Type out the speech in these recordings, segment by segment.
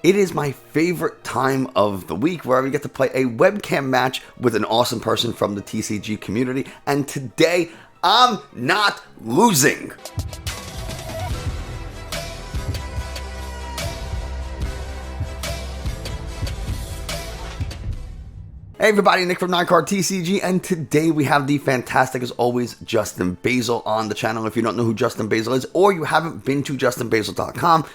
It is my favorite time of the week where we get to play a webcam match with an awesome person from the TCG community, and today I'm not losing. Hey everybody, Nick from 9card TCG, and today we have the fantastic, as always, JustInBasil on the channel. If you don't know who JustInBasil is, or you haven't been to JustInBasil.com,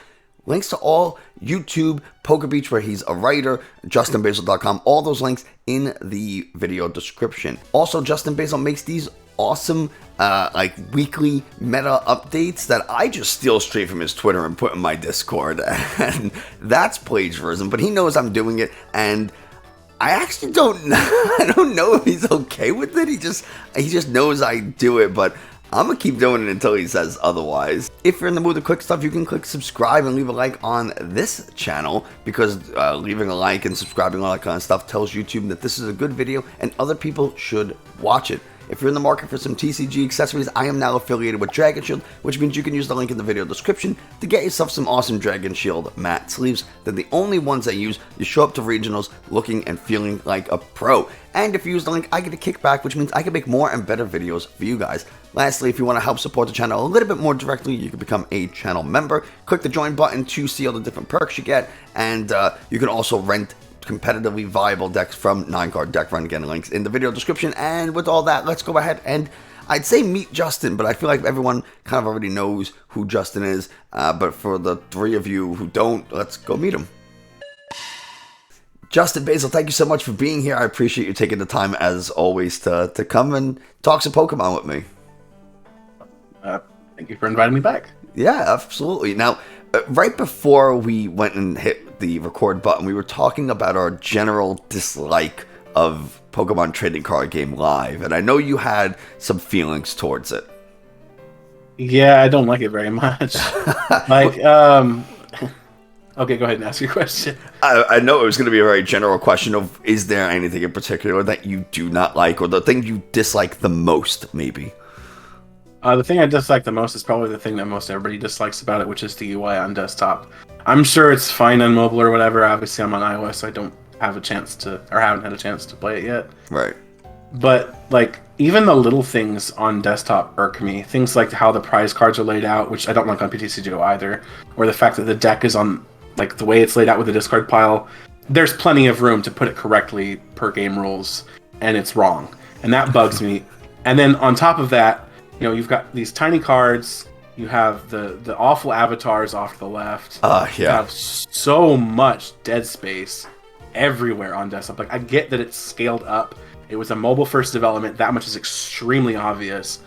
links to all YouTube, Poker Beach, where he's a writer, JustInBasil.com, all those links in the video description. Also, JustInBasil makes these awesome weekly meta updates that I just steal straight from his Twitter and put in my Discord, and that's plagiarism, but he knows I'm doing it, and I actually don't know if he's okay with it. He just knows I do it, but I'm gonna keep doing it until he says otherwise. If you're in the mood to click stuff, you can click subscribe and leave a like on this channel, because leaving a like and subscribing, all that kind of stuff, tells YouTube that this is a good video and other people should watch it. If you're in the market for some TCG accessories, I am now affiliated with Dragon Shield, which means you can use the link in the video description to get yourself some awesome Dragon Shield matte sleeves. They're the only ones I use. You show up to regionals looking and feeling like a pro. And if you use the link, I get a kickback, which means I can make more and better videos for you guys. Lastly, if you want to help support the channel a little bit more directly, you can become a channel member. Click the join button to see all the different perks you get, and you can also rent competitively viable decks from 9card Deck Run. Again, links in the video description. And with all that, let's go ahead and I'd say meet Justin, but I feel like everyone kind of already knows who Justin is. But for the three of you who don't, let's go meet him. JustInBasil, thank you so much for being here. I appreciate you taking the time, as always, to come and talk some Pokemon with me. Thank you for inviting me back. Yeah, absolutely. Now, right before we went and hit the record button, we were talking about our general dislike of Pokemon Trading Card Game Live, and I know you had some feelings towards it. Yeah, I don't like it very much. Okay, go ahead and ask your question. I know it was going to be a very general question of, is there anything in particular that you do not like, or the thing you dislike the most, maybe? The thing I dislike the most is probably the thing that most everybody dislikes about it, which is the UI on desktop. I'm sure it's fine on mobile or whatever. Obviously, I'm on iOS, so I don't have a chance to, or haven't had a chance to play it yet. Right. But, like, even the little things on desktop irk me. Things like how the prize cards are laid out, which I don't like on PTCGO either, or the fact that the deck is on, like, the way it's laid out with the discard pile. There's plenty of room to put it correctly per game rules, and it's wrong. And that bugs me. And then on top of that, you know, you've got these tiny cards, you have the awful avatars off to the left. Yeah. You have so much dead space everywhere on desktop. Like, I get that it's scaled up. It was a mobile-first development. That much is extremely obvious.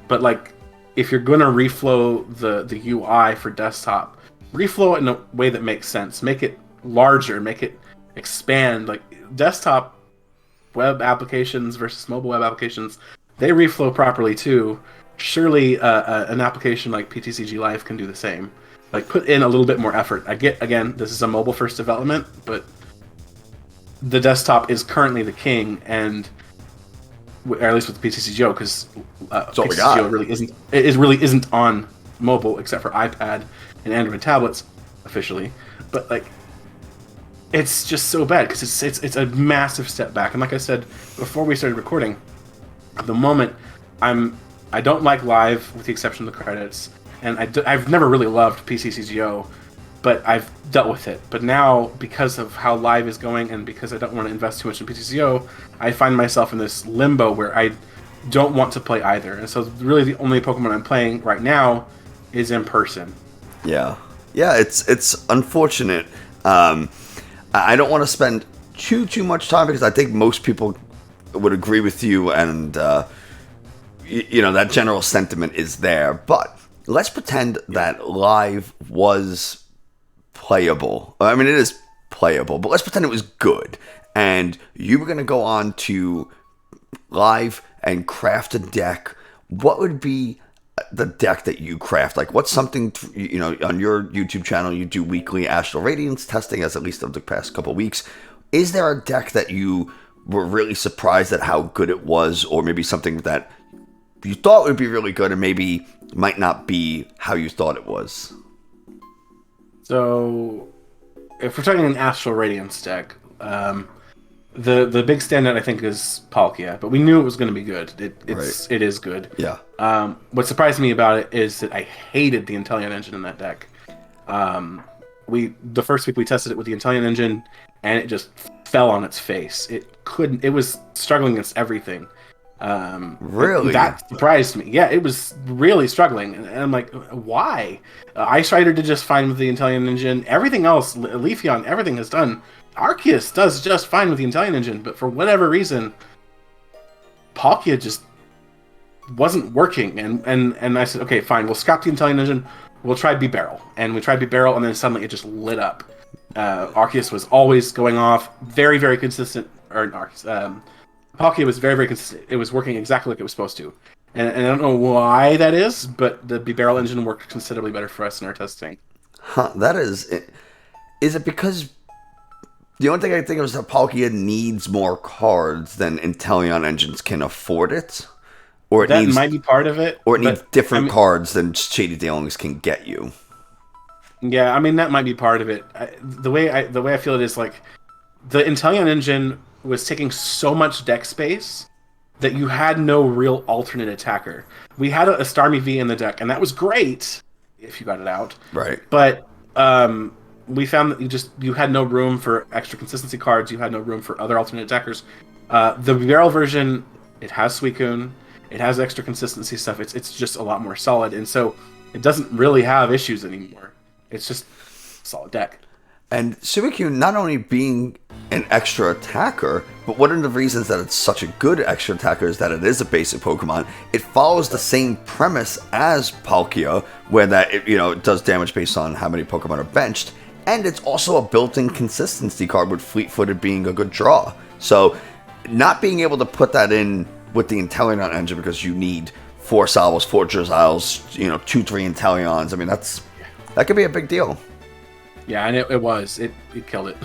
But, like, if you're going to reflow the UI for desktop, reflow it in a way that makes sense. Make it larger. Make it expand. Like, desktop web applications versus mobile web applications, they reflow properly, too. Surely an application like PTCG Live can do the same. Like, put in a little bit more effort. I get, again, this is a mobile-first development, but the desktop is currently the king, and or at least with PTCGO, because PTCGO really isn't on mobile except for iPad and Android tablets officially. But like, it's just so bad because it's a massive step back. And like I said before we started recording, at the moment I don't like Live with the exception of the credits, and I've never really loved PCCGO, but I've dealt with it. But now, because of how Live is going, and because I don't want to invest too much in PCCGO, I find myself in this limbo where I don't want to play either. And so really the only Pokemon I'm playing right now is in person. Yeah, it's unfortunate. I don't want to spend too much time, because I think most people would agree with you, and you know, that general sentiment is there. But let's pretend that Live was playable. I mean, it is playable, but let's pretend it was good, and you were going to go on to Live and craft a deck. What would be the deck that you craft? Like, what's something, you know, on your YouTube channel, you do weekly Astral Radiance testing, as at least of the past couple weeks. Is there a deck that you were really surprised at how good it was, or maybe something that you thought would be really good and maybe might not be how you thought it was? So if we're talking an Astral Radiance deck, the big standout I think is Palkia, but we knew it was going to be good. It is good. Yeah. What surprised me about it is that I hated the Inteleon engine in that deck. The first week we tested it with the Inteleon engine, and it just fell on its face. It was struggling against everything. Really? That surprised me. Yeah, it was really struggling, and I'm like, why? Ice Rider did just fine with the Inteleon engine. Everything else, Leafeon, everything has done. Arceus does just fine with the Inteleon engine, but for whatever reason, Palkia just wasn't working. And I said, okay, fine, we'll scrap the Inteleon engine. We'll try B-Barrel. And we tried B-Barrel, and then suddenly it just lit up. Arceus was always going off, very, very consistent. Palkia was very, very consistent. It was working exactly like it was supposed to. And I don't know why that is, but the B-Barrel engine worked considerably better for us in our testing. Huh, that is... Is it because... The only thing I think of is that Palkia needs more cards than Inteleon engines can afford it? Or that might be part of it. Or it needs different cards than Shady Dealings can get you. Yeah, I mean, that might be part of it. The way I feel it is like... The Inteleon engine was taking so much deck space that you had no real alternate attacker. We had a Starmie V in the deck, and that was great if you got it out. Right. But we found that you had no room for extra consistency cards. You had no room for other alternate attackers. The barrel version, it has Suicune, it has extra consistency stuff. It's just a lot more solid, and so it doesn't really have issues anymore. It's just a solid deck. And Suicune not only being an extra attacker, but one of the reasons that it's such a good extra attacker is that it is a basic Pokemon. It follows the same premise as Palkia, where that it does damage based on how many Pokemon are benched, and it's also a built-in consistency card with Fleet-Footed being a good draw. So, not being able to put that in with the Inteleon engine because you need 4 Salvos, 4 Drizzles, 2-3 Inteleons. I mean, that could be a big deal. Yeah, and it killed it.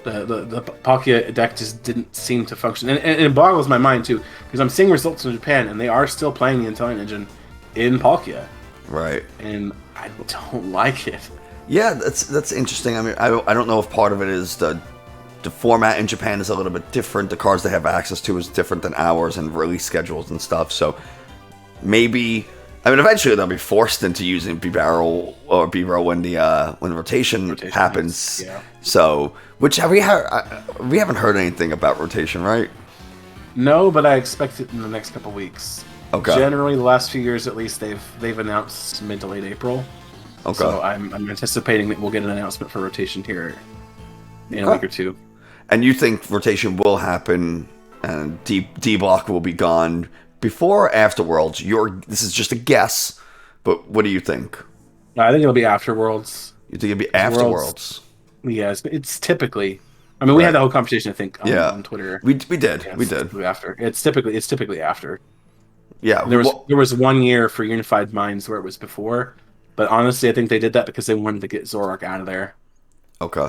the Palkia deck just didn't seem to function, and it boggles my mind too because I'm seeing results in Japan, and they are still playing the Inteleon engine in Palkia. Right. And I don't like it. Yeah, that's interesting. I mean, I don't know if part of it is the format in Japan is a little bit different. The cards they have access to is different than ours, and release schedules and stuff. So maybe. I mean, eventually they'll be forced into using B-Barrel or B-Barrel when the rotation happens. Yeah. So, which we haven't heard anything about rotation, right? No, but I expect it in the next couple weeks. Okay. Generally, the last few years at least, they've announced mid to late April. Okay. So I'm anticipating that we'll get an announcement for rotation here in a week or two. And you think rotation will happen and D block will be gone before or after Worlds? This is just a guess, but what do you think? I think it'll be after Worlds. You think it'll be after Worlds? Yeah, it's typically. I mean, we had the whole conversation, I think, on Twitter. We did. Yeah, we did. After. It's typically after. Yeah. There was 1 year for Unified Minds where it was before, but honestly, I think they did that because they wanted to get Zoroark out of there. Okay.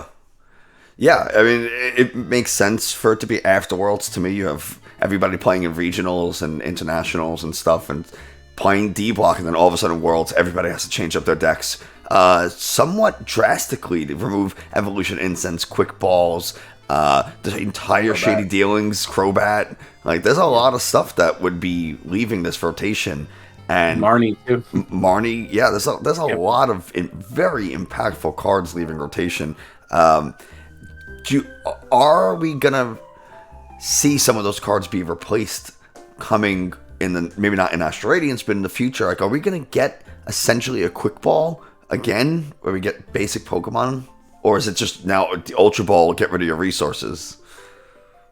Yeah, I mean, it makes sense for it to be after Worlds to me. You have everybody playing in regionals and internationals and stuff, and playing D-Block, and then all of a sudden Worlds, everybody has to change up their decks somewhat drastically to remove Evolution Incense, Quick Balls, the entire Crobat. Shady Dealings, Crobat. Like, there's a lot of stuff that would be leaving this rotation. And Marnie, too. Marnie, yeah, there's a lot of very impactful cards leaving rotation. Are we gonna see some of those cards be replaced coming in the, maybe not in Astral Radiance, but in the future? Like, are we gonna get essentially a Quick Ball again, where we get basic Pokemon, or is it just now the Ultra Ball? Get rid of your resources.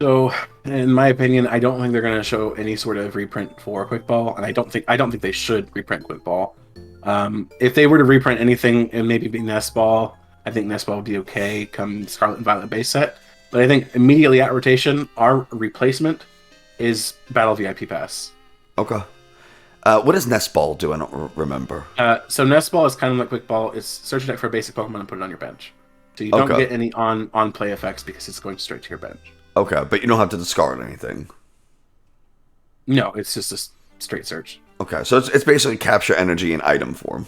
So, in my opinion, I don't think they're going to show any sort of reprint for Quick Ball, and I don't think they should reprint Quick Ball. If they were to reprint anything, and maybe be Nest Ball, I think Nest Ball would be okay come Scarlet and Violet base set. But I think immediately at rotation, our replacement is Battle VIP Pass. Okay. What does Nest Ball do? I don't remember. So Nest Ball is kind of like Quick Ball. It's search a deck for a basic Pokemon and put it on your bench. So you don't get any on play effects because it's going straight to your bench. Okay, but you don't have to discard anything. No, it's just a straight search. Okay, so it's basically capture energy in item form.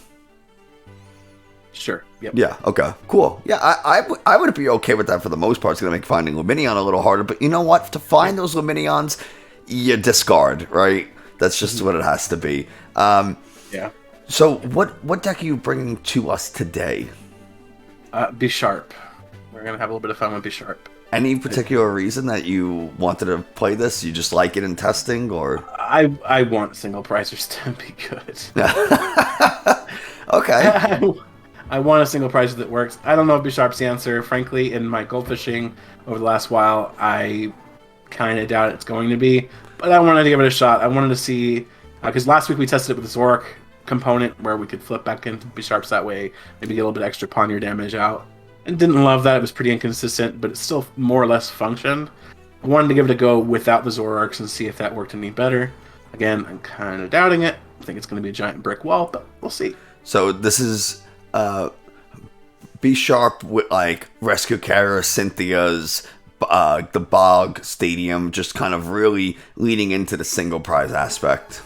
Sure. Yep. Yeah, okay. Cool. Yeah, I would be okay with that for the most part. It's going to make finding Luminion a little harder. But you know what? To find those Luminions, you discard, right? That's just what it has to be. Yeah. So what deck are you bringing to us today? Bisharp. We're going to have a little bit of fun with Bisharp. Any particular reason that you wanted to play this? You just like it in testing, or? I want single pricers to be good. Okay. I want a single pricer that works. I don't know if Bisharp's the answer. Frankly, in my goldfishing over the last while, I kind of doubt it's going to be. But I wanted to give it a shot. I wanted to see... Because last week we tested it with the Zorak component, where we could flip back into Bisharps that way, maybe get a little bit extra Pioneer damage out. And didn't love that. It was pretty inconsistent, but it still more or less functioned. I wanted to give it a go without the Zorarks and see if that worked any better. Again, I'm kind of doubting it. I think it's going to be a giant brick wall, but we'll see. So this is Bisharp with like Rescue Kara, Cynthia's, the Bog Stadium, just kind of really leaning into the single prize aspect.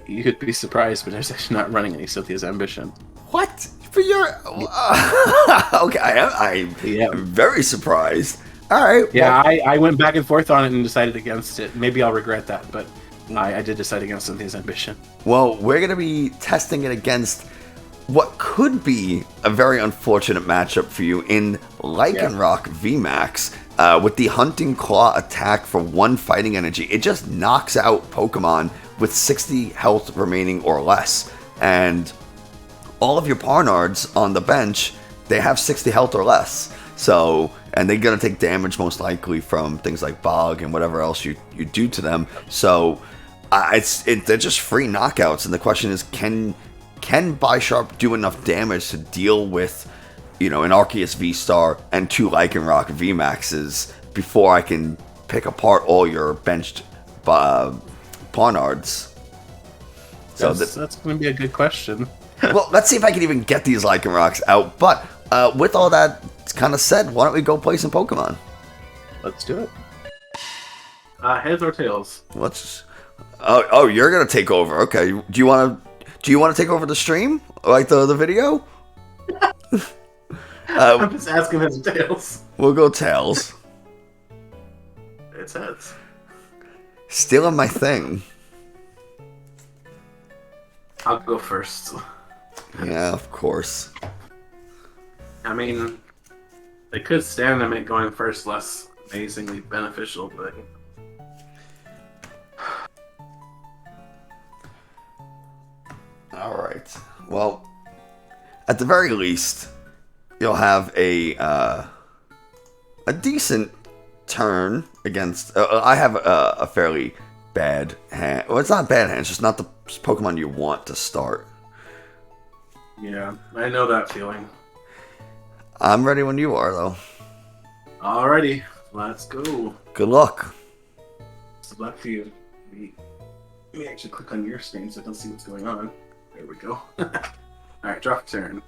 You could be surprised, but there's actually not running any Cynthia's Ambition. What? For your... okay, I'm very surprised. All right. Yeah, well, I went back and forth on it and decided against it. Maybe I'll regret that, but I did decide against Cynthia's Ambition. Well, we're going to be testing it against what could be a very unfortunate matchup for you in Lycanroc VMAX. With the Hunting Claw attack for 1 fighting energy, it just knocks out Pokemon with 60 health remaining or less. And all of your Parnards on the bench, they have 60 health or less. So, and they're going to take damage most likely from things like Bog and whatever else you do to them. So, they're just free knockouts. And the question is, can Bisharp do enough damage to deal with, an Arceus V-Star and 2 Lycanroc VMAXs before I can pick apart all your benched Parnards? So that's going to be a good question. Well, let's see if I can even get these Lycanrocs out. But with all that kind of said, why don't we go play some Pokemon? Let's do it. Heads or tails? Let's. Oh, you're gonna take over. Okay. Do you want to take over the stream, like the video? I'm just asking heads or tails. We'll go tails. It's heads. Stealing my thing. I'll go first. Yeah, of course. I mean, they could stand to make going first less amazingly beneficial, but... Alright. Well, at the very least, you'll have a decent turn against... I have a fairly bad hand. Well, it's not a bad hand, it's just not the Pokemon you want to start. Yeah, I know that feeling. I'm ready when you are, though. Alrighty, let's go. Good luck. Good luck to you. Let me actually click on your screen so I can see what's going on. There we go. Alright, draw for turn.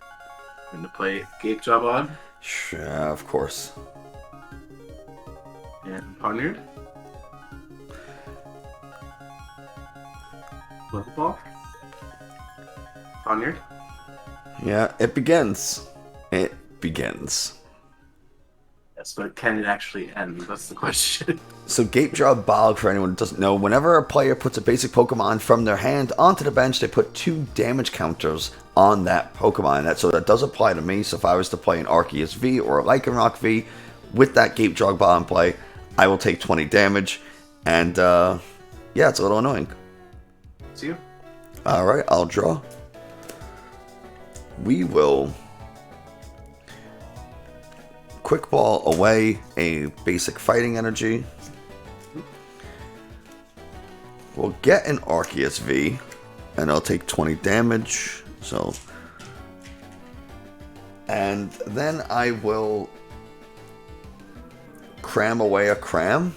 I'm going to play Gape Jawbog. Sure, of course. And Poniard. Pokeball. Poniard. Yeah, it begins. It begins. Yes, but can it actually end? That's the question. So Gape Jawbog, for anyone who doesn't know, whenever a player puts a basic Pokemon from their hand onto the bench, they put 2 damage counters on that Pokemon. So that does apply to me. So if I was to play an Arceus V or a Lycanroc V with that Gape Jawbog in play, I will take 20 damage. And yeah, it's a little annoying. See you. Alright, I'll draw. We will Quick Ball away a basic fighting energy. We'll get an Arceus V, and I'll take 20 damage. So, and then I will cram away a cram.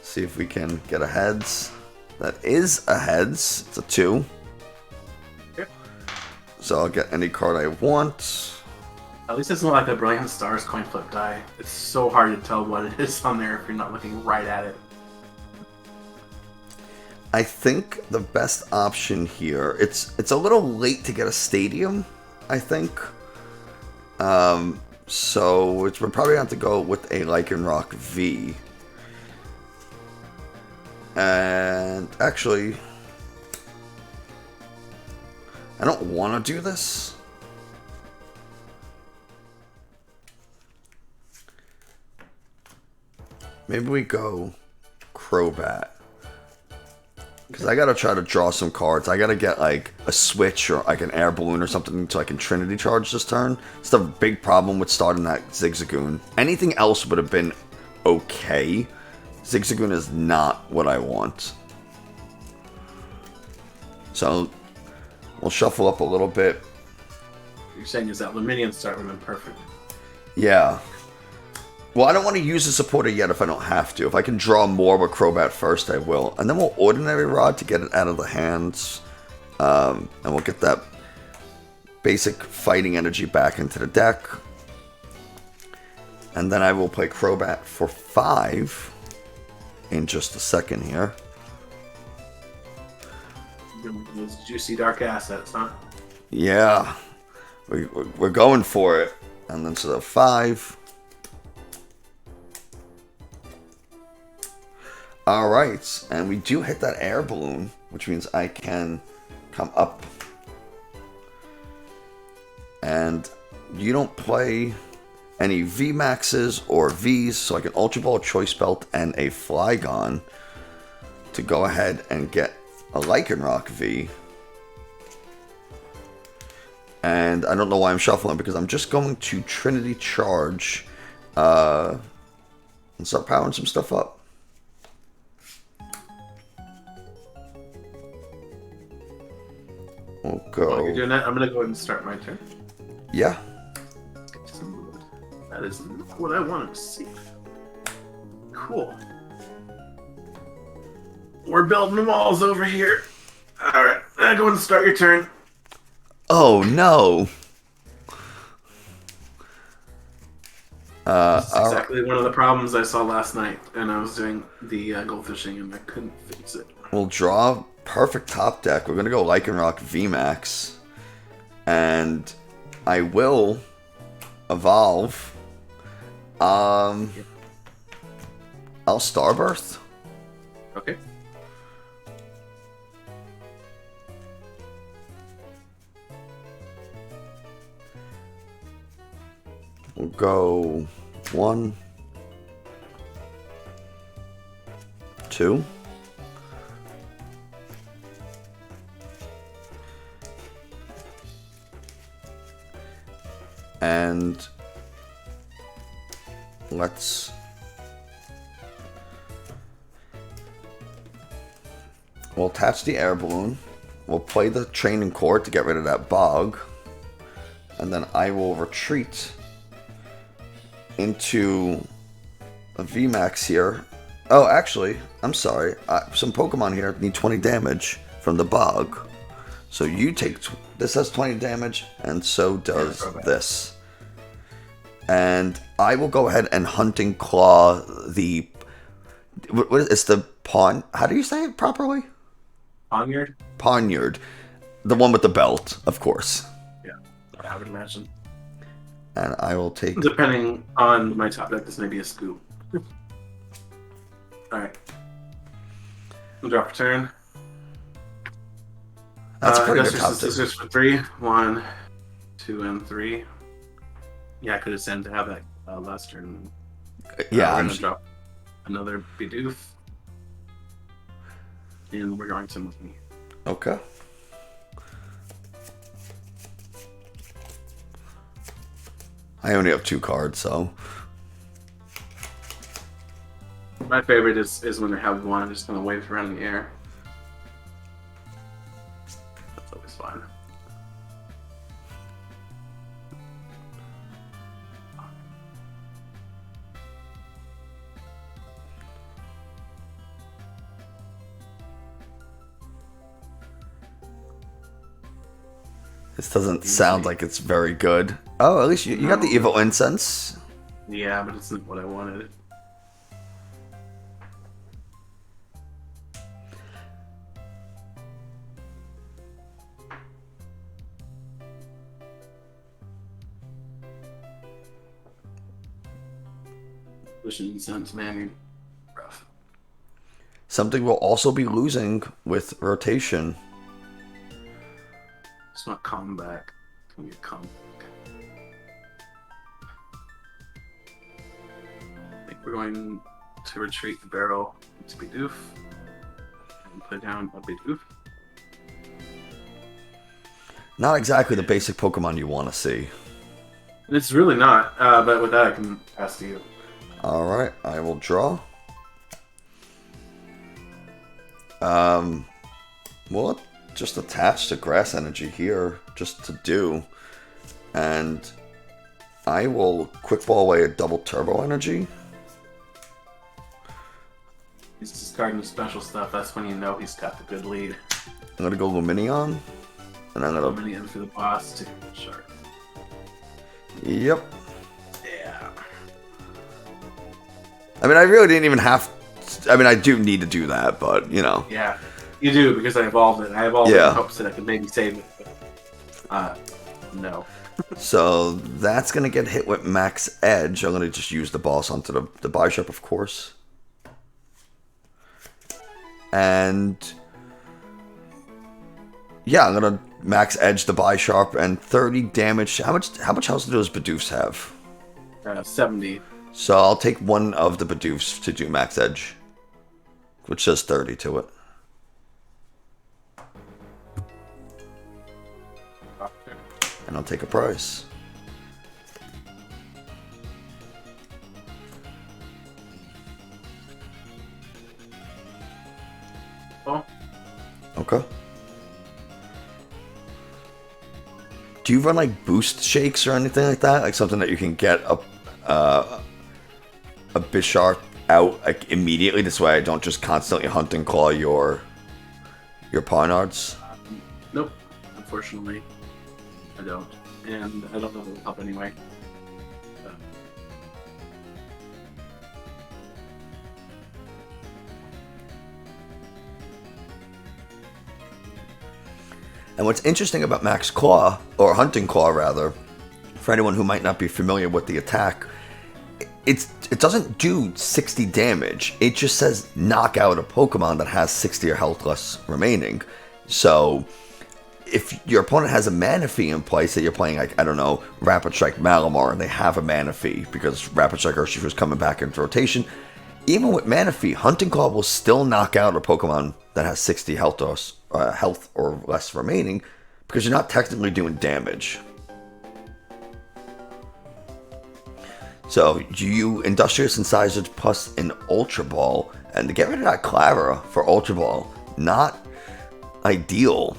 See if we can get a heads. That is a heads. It's a 2. Okay. So I'll get any card I want. At least it's not like a Brilliant Stars coin flip die. It's so hard to tell what it is on there if you're not looking right at it. I think the best option here, it's a little late to get a stadium, I think. So we're probably have to go with a Lycanroc V. And actually, I don't want to do this. Maybe we go Crobat. Because I gotta try to draw some cards. I gotta get like a switch or like an air balloon or something so I can Trinity Charge this turn. It's the big problem with starting that Zigzagoon. Anything else would have been okay. Zigzagoon is not what I want. So we'll shuffle up a little bit. What you're saying is that Luminion start would have been perfect. Yeah. Well, I don't want to use the supporter yet if I don't have to. If I can draw more with Crobat first, I will. And then we'll Ordinary Rod to get it out of the hands. And we'll get that basic fighting energy back into the deck. And then I will play Crobat for 5 in just a second here. Those juicy dark assets, huh? Yeah. We're going for it. And then so the 5. Alright, and we do hit that air balloon, which means I can come up. And you don't play any VMAXs or Vs, so I can Ultra Ball, Choice Belt, and a Flygon to go ahead and get a Lycanroc V. And I don't know why I'm shuffling, because I'm just going to Trinity Charge and start powering some stuff up. We'll go. While you're doing that, I'm going to go ahead and start my turn. Yeah. That is not what I wanted to see. Cool. We're building walls over here. Alright, go ahead and start your turn. Oh, no. This is exactly one of the problems I saw last night, and I was doing the goldfishing, and I couldn't fix it. We'll draw perfect top deck. We're going to go Lycanroc VMAX. And I will evolve. I'll Starbirth. Okay. We'll go 1, 2. And we'll attach the air balloon. We'll play the training court to get rid of that bog. And then I will retreat into a VMAX here. Oh, actually, I'm sorry. Some Pokemon here need 20 damage from the bog. So you take... This has 20 damage, and so does this. And I will go ahead and Hunting Claw the... What is it's the pawn? How do you say it properly? Poniard? Poniard. The one with the belt, of course. Yeah, I would imagine. And I will take... Depending on my top deck, this may be a scoop. Alright. Drop a turn. That's a pretty good top deck. Scissors for 3. 1, 2, and 3. Yeah, I could have sent to have that last turn. Yeah, we're going to drop another Bidoof. And we're going to move me. Okay. I only have 2 cards, so... My favorite is when they have one just kind of wave around in the air. That's always fun. This doesn't sound like it's very good. Oh, at least you got the Evil Incense. Yeah, but it's not what I wanted. Pushing sense, man. You're rough. Something we'll also be losing with rotation. It's not comeback. It's gonna be a comeback. I think we're going to retreat the barrel to Bidoof and put down a Bidoof. Not exactly the basic Pokemon you want to see. It's really not, but with that I can pass to you. Alright, I will draw. Well, just attach the grass energy here, just to do. And I will quick ball away a double turbo energy. He's discarding the special stuff. That's when you know he's got the good lead. I'm gonna go Lumineon. And I'm gonna Lumineon for the boss to Bisharp. Yep. Yeah. I mean, I really didn't even have to, I mean, I do need to do that, but, you know. Yeah, you do, because I evolved it. I evolved it in hopes that I could maybe save it, but no. So that's going to get hit with Max Edge. I'm going to just use the boss onto the Bisharp, of course. And yeah, I'm going to Max Edge the Bisharp and 30 damage. How much health do those Bidoofs have? 70. So I'll take one of the Bidoofs to do Max Edge, which does 30 to it. And I'll take a prize. Oh. Okay. Do you run like boost shakes or anything like that? Like something that you can get a Bisharp out like immediately. This way I don't just constantly hunt and claw your Parnards. Nope. Unfortunately, I don't. And I don't know if it'll help anyway. So. And what's interesting about Max Claw, or Hunting Claw rather, for anyone who might not be familiar with the attack, it doesn't do 60 damage. It just says knock out a Pokemon that has 60 or health less remaining. So if your opponent has a Manaphy in place that you're playing, like, I don't know, Rapid Strike Malamar, and they have a Manaphy because Rapid Strike Urshifu was coming back into rotation, even with Manaphy, Hunting Claw will still knock out a Pokemon that has 60 health or less remaining, because you're not technically doing damage. So you Industrious Incisor plus an Ultra Ball, and to get rid of that Clara for Ultra Ball, not ideal.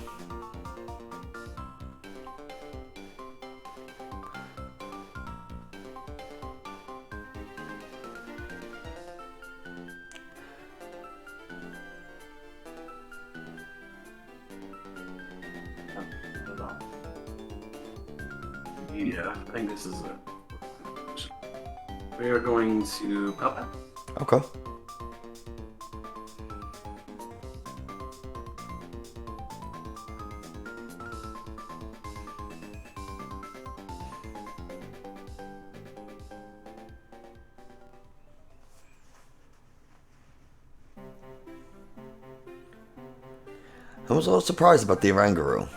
Yeah, I think this is it. We are going to Pelpa. Okay. I was a little surprised about the Oranguru.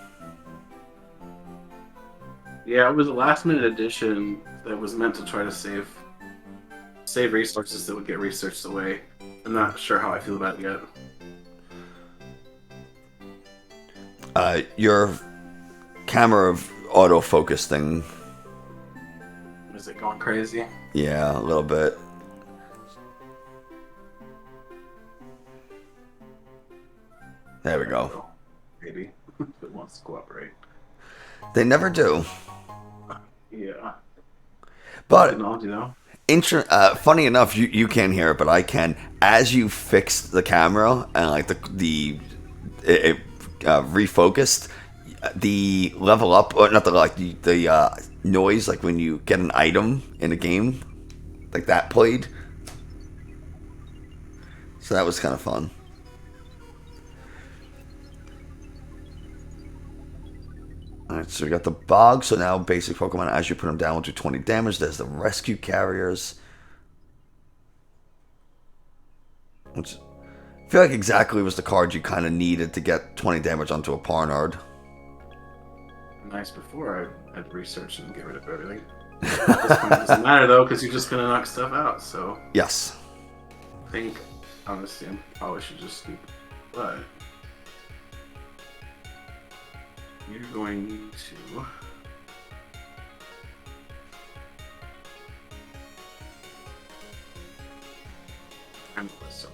Yeah, it was a last-minute addition that was meant to try to save resources that would get researched away. I'm not sure how I feel about it yet. Your camera autofocus thing. Is it going crazy? Yeah, a little bit. There we go. Maybe. If it wants to cooperate. They never do. Yeah. But Technology, though. funny enough, you can't hear it, but I can. As you fixed the camera and like it refocused, the level up, or not the noise, like when you get an item in a game, like that played. So that was kind of fun. Alright, so we got the Bog, so now basic Pokemon, as you put them down, will do 20 damage. There's the Rescue Carriers. Which I feel like exactly was the card you kind of needed to get 20 damage onto a Parnard. Nice before I had to research and get rid of everything. At this point, it doesn't matter though, because you're just gonna knock stuff out. So Yes. I think honestly, I probably should just sleep, but you're going to. I'm so.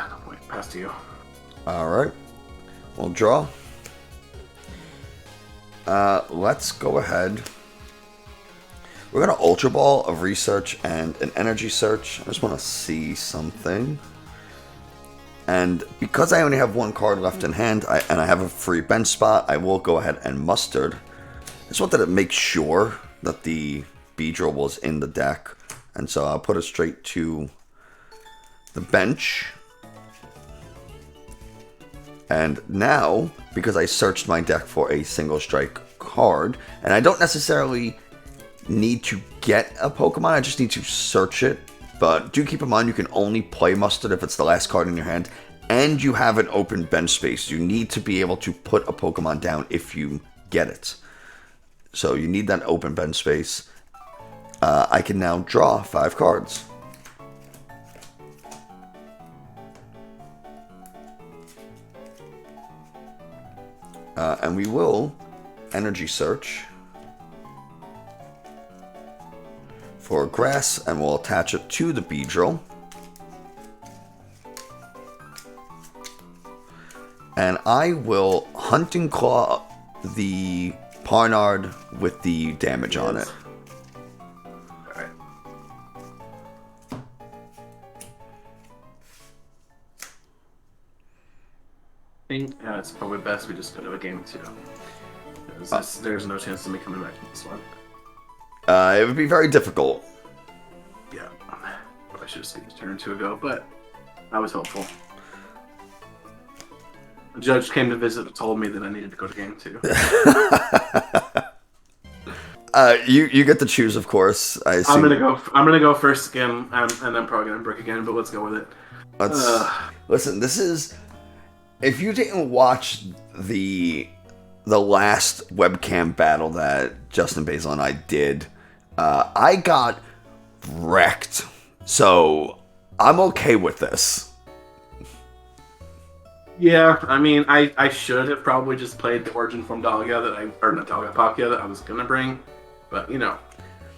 No point. Pass to you. Alright. We'll draw. Let's go ahead. We're going to Ultra Ball, a Research, and an Energy Search. I just want to see something. And because I only have one card left in hand, and I have a free bench spot, I will go ahead and Mustard. I just wanted to make sure that the Beedrill was in the deck. And so I'll put it straight to the bench. And now, because I searched my deck for a single strike card, and I don't necessarily need to get a Pokemon, I just need to search it. But do keep in mind you can only play Mustard if it's the last card in your hand, and you have an open bench space. You need to be able to put a Pokemon down if you get it. So you need that open bench space. I can now draw 5 cards. And we will Energy Search for Grass, and we'll attach it to the Beedrill. And I will Hunting Claw the Parnard with the damage on it. Alright. I think it's probably best we just go to a game 2. There's no chance of me coming back to this one. It would be very difficult. Yeah. I should have skipped a turn or two ago, but I was hopeful. The judge came to visit and told me that I needed to go to game 2. You get to choose, of course. I assume. I'm gonna go first again, and I'm probably gonna break again. But let's go with it. Listen. This is. If you didn't watch the last webcam battle that JustInBasil and I did, I got wrecked. So I'm okay with this. Yeah, I mean, I should have probably just played the Origin Form Palkia Palkia that I was gonna bring, but you know,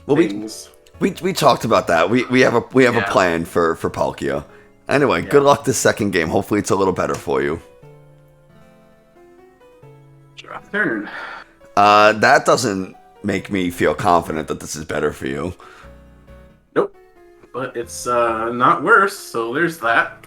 well, we talked about that. We have a plan for Palkia. Anyway, good luck this second game. Hopefully, it's a little better for you. Draw turn. That doesn't make me feel confident that this is better for you. Nope, but it's not worse. So there's that.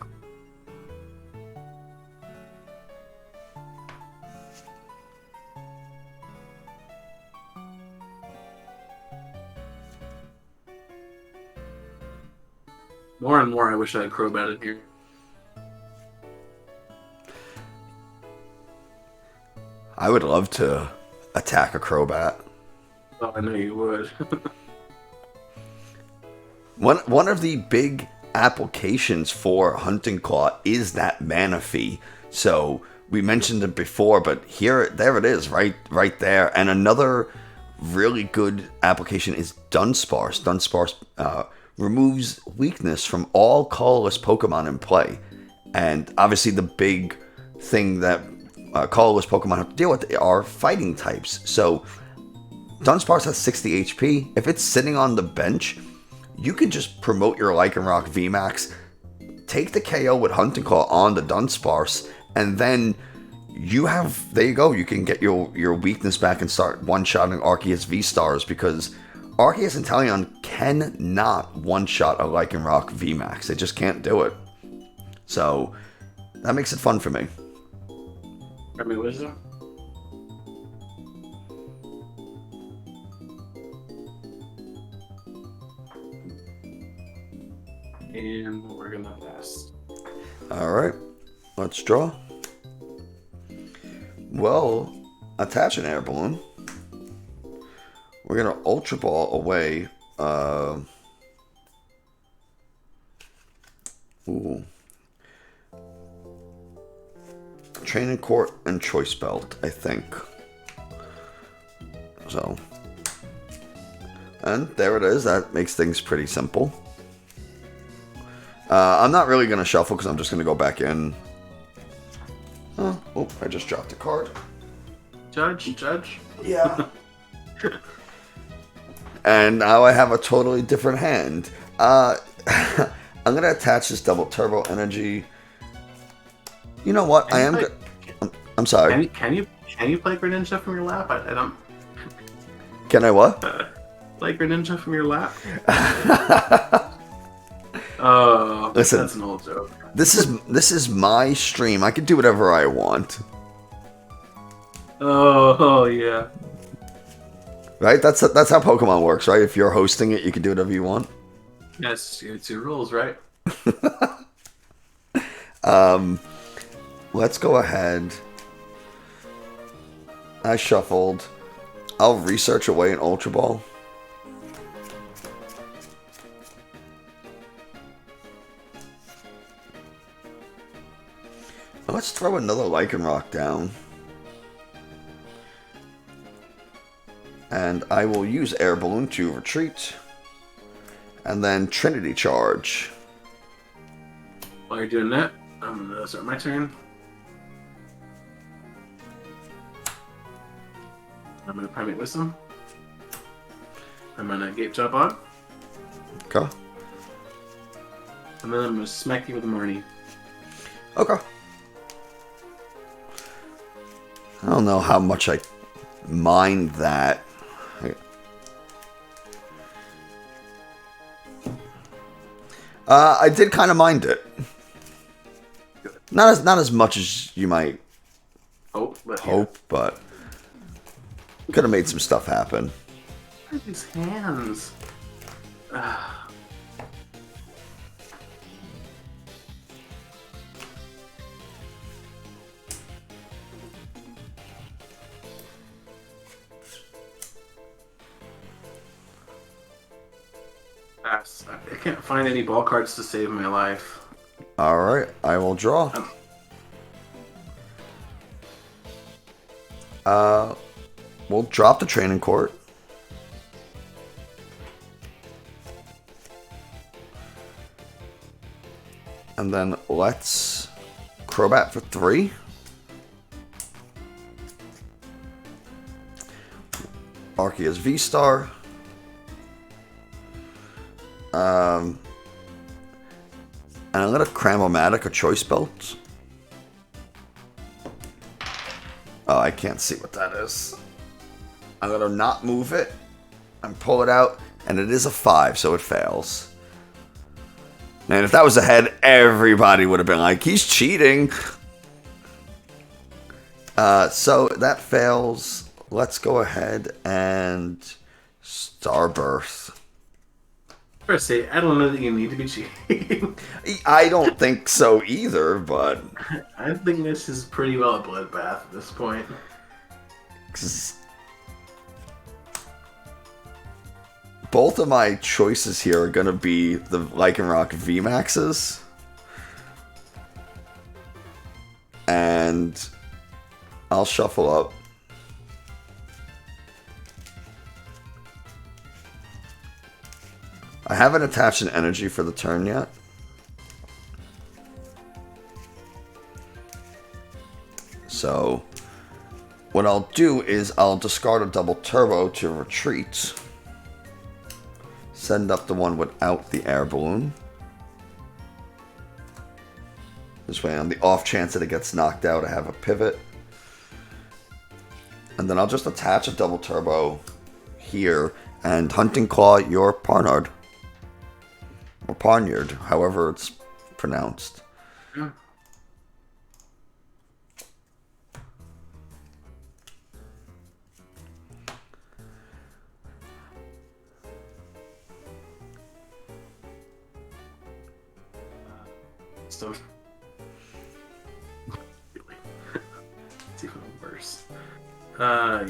More and more, I wish I had Crobat in here. I would love to attack a Crobat. Oh, I know you would. One of the big applications for Hunting Claw is that mana fee. So we mentioned it before, but there it is, right there. And another really good application is Dunsparce. Dunsparce removes weakness from all colorless Pokemon in play. And obviously the big thing that colorless Pokemon have to deal with are fighting types. So Dunsparce has 60 HP. If it's sitting on the bench, you can just promote your Lycanroc VMAX, take the KO with Hunting Claw on the Dunsparce, and then there you go. You can get your weakness back and start one-shotting Arceus V-Stars, because Arceus and Teleon cannot one-shot a Lycanroc VMAX. They just can't do it. So that makes it fun for me. Grab me Wisdom. And we're gonna pass. Alright, let's draw. Well, attach an air balloon. We're We're gonna Ultra Ball away. Ooh. Training Court and Choice Belt, I think. So. And there it is. That makes things pretty simple. I'm not really going to shuffle because I'm just going to go back in. Oh, I just dropped a card. Judge? Yeah. And now I have a totally different hand. I'm going to attach this double turbo energy. You know what? I'm sorry. Can you play Greninja from your lap? I don't. Can I what? Play Greninja from your lap? Oh, listen, that's an old joke. This is my stream. I can do whatever I want. Oh yeah. Right? That's how Pokemon works, right? If you're hosting it, you can do whatever you want. Yes, it's your rules, right? Let's go ahead. I shuffled. I'll research away an Ultra Ball. Let's throw another Lycanroc down. And I will use Air Balloon to retreat. And then Trinity Charge. While you're doing that, I'm going to start my turn. I'm going to Primate Wisdom. I'm going to Gate Jump on. Okay. And then I'm going to smack you with a Marnie. Okay. I don't know how much I mind that. I did kind of mind it. Not as much as you might hope, but could have made some stuff happen. Look at these hands. I can't find any ball cards to save my life. Alright, I will draw. We'll drop the Training Court. And then let's Crobat for 3. Arceus V-Star. And I'm going to Cram-O-Matic a Choice Belt. Oh, I can't see what that is. I'm going to not move it and pull it out, and it is a 5, so it fails. Man, if that was a head, everybody would have been like, he's cheating. So that fails. Let's go ahead and Starburst. First, say, I don't know that you need to be cheating. I don't think so either, but I think this is pretty well a bloodbath at this point. Both of my choices here are going to be the Lycanroc VMAXs. And I'll shuffle up. I haven't attached an energy for the turn yet. So what I'll do is I'll discard a double turbo to retreat. Send up the one without the air balloon. This way, on the off chance that it gets knocked out, I have a pivot. And then I'll just attach a double turbo here and Hunting Claw your Parnard. Or Poniard, however it's pronounced. Yeah. So, it's even worse. Yeah.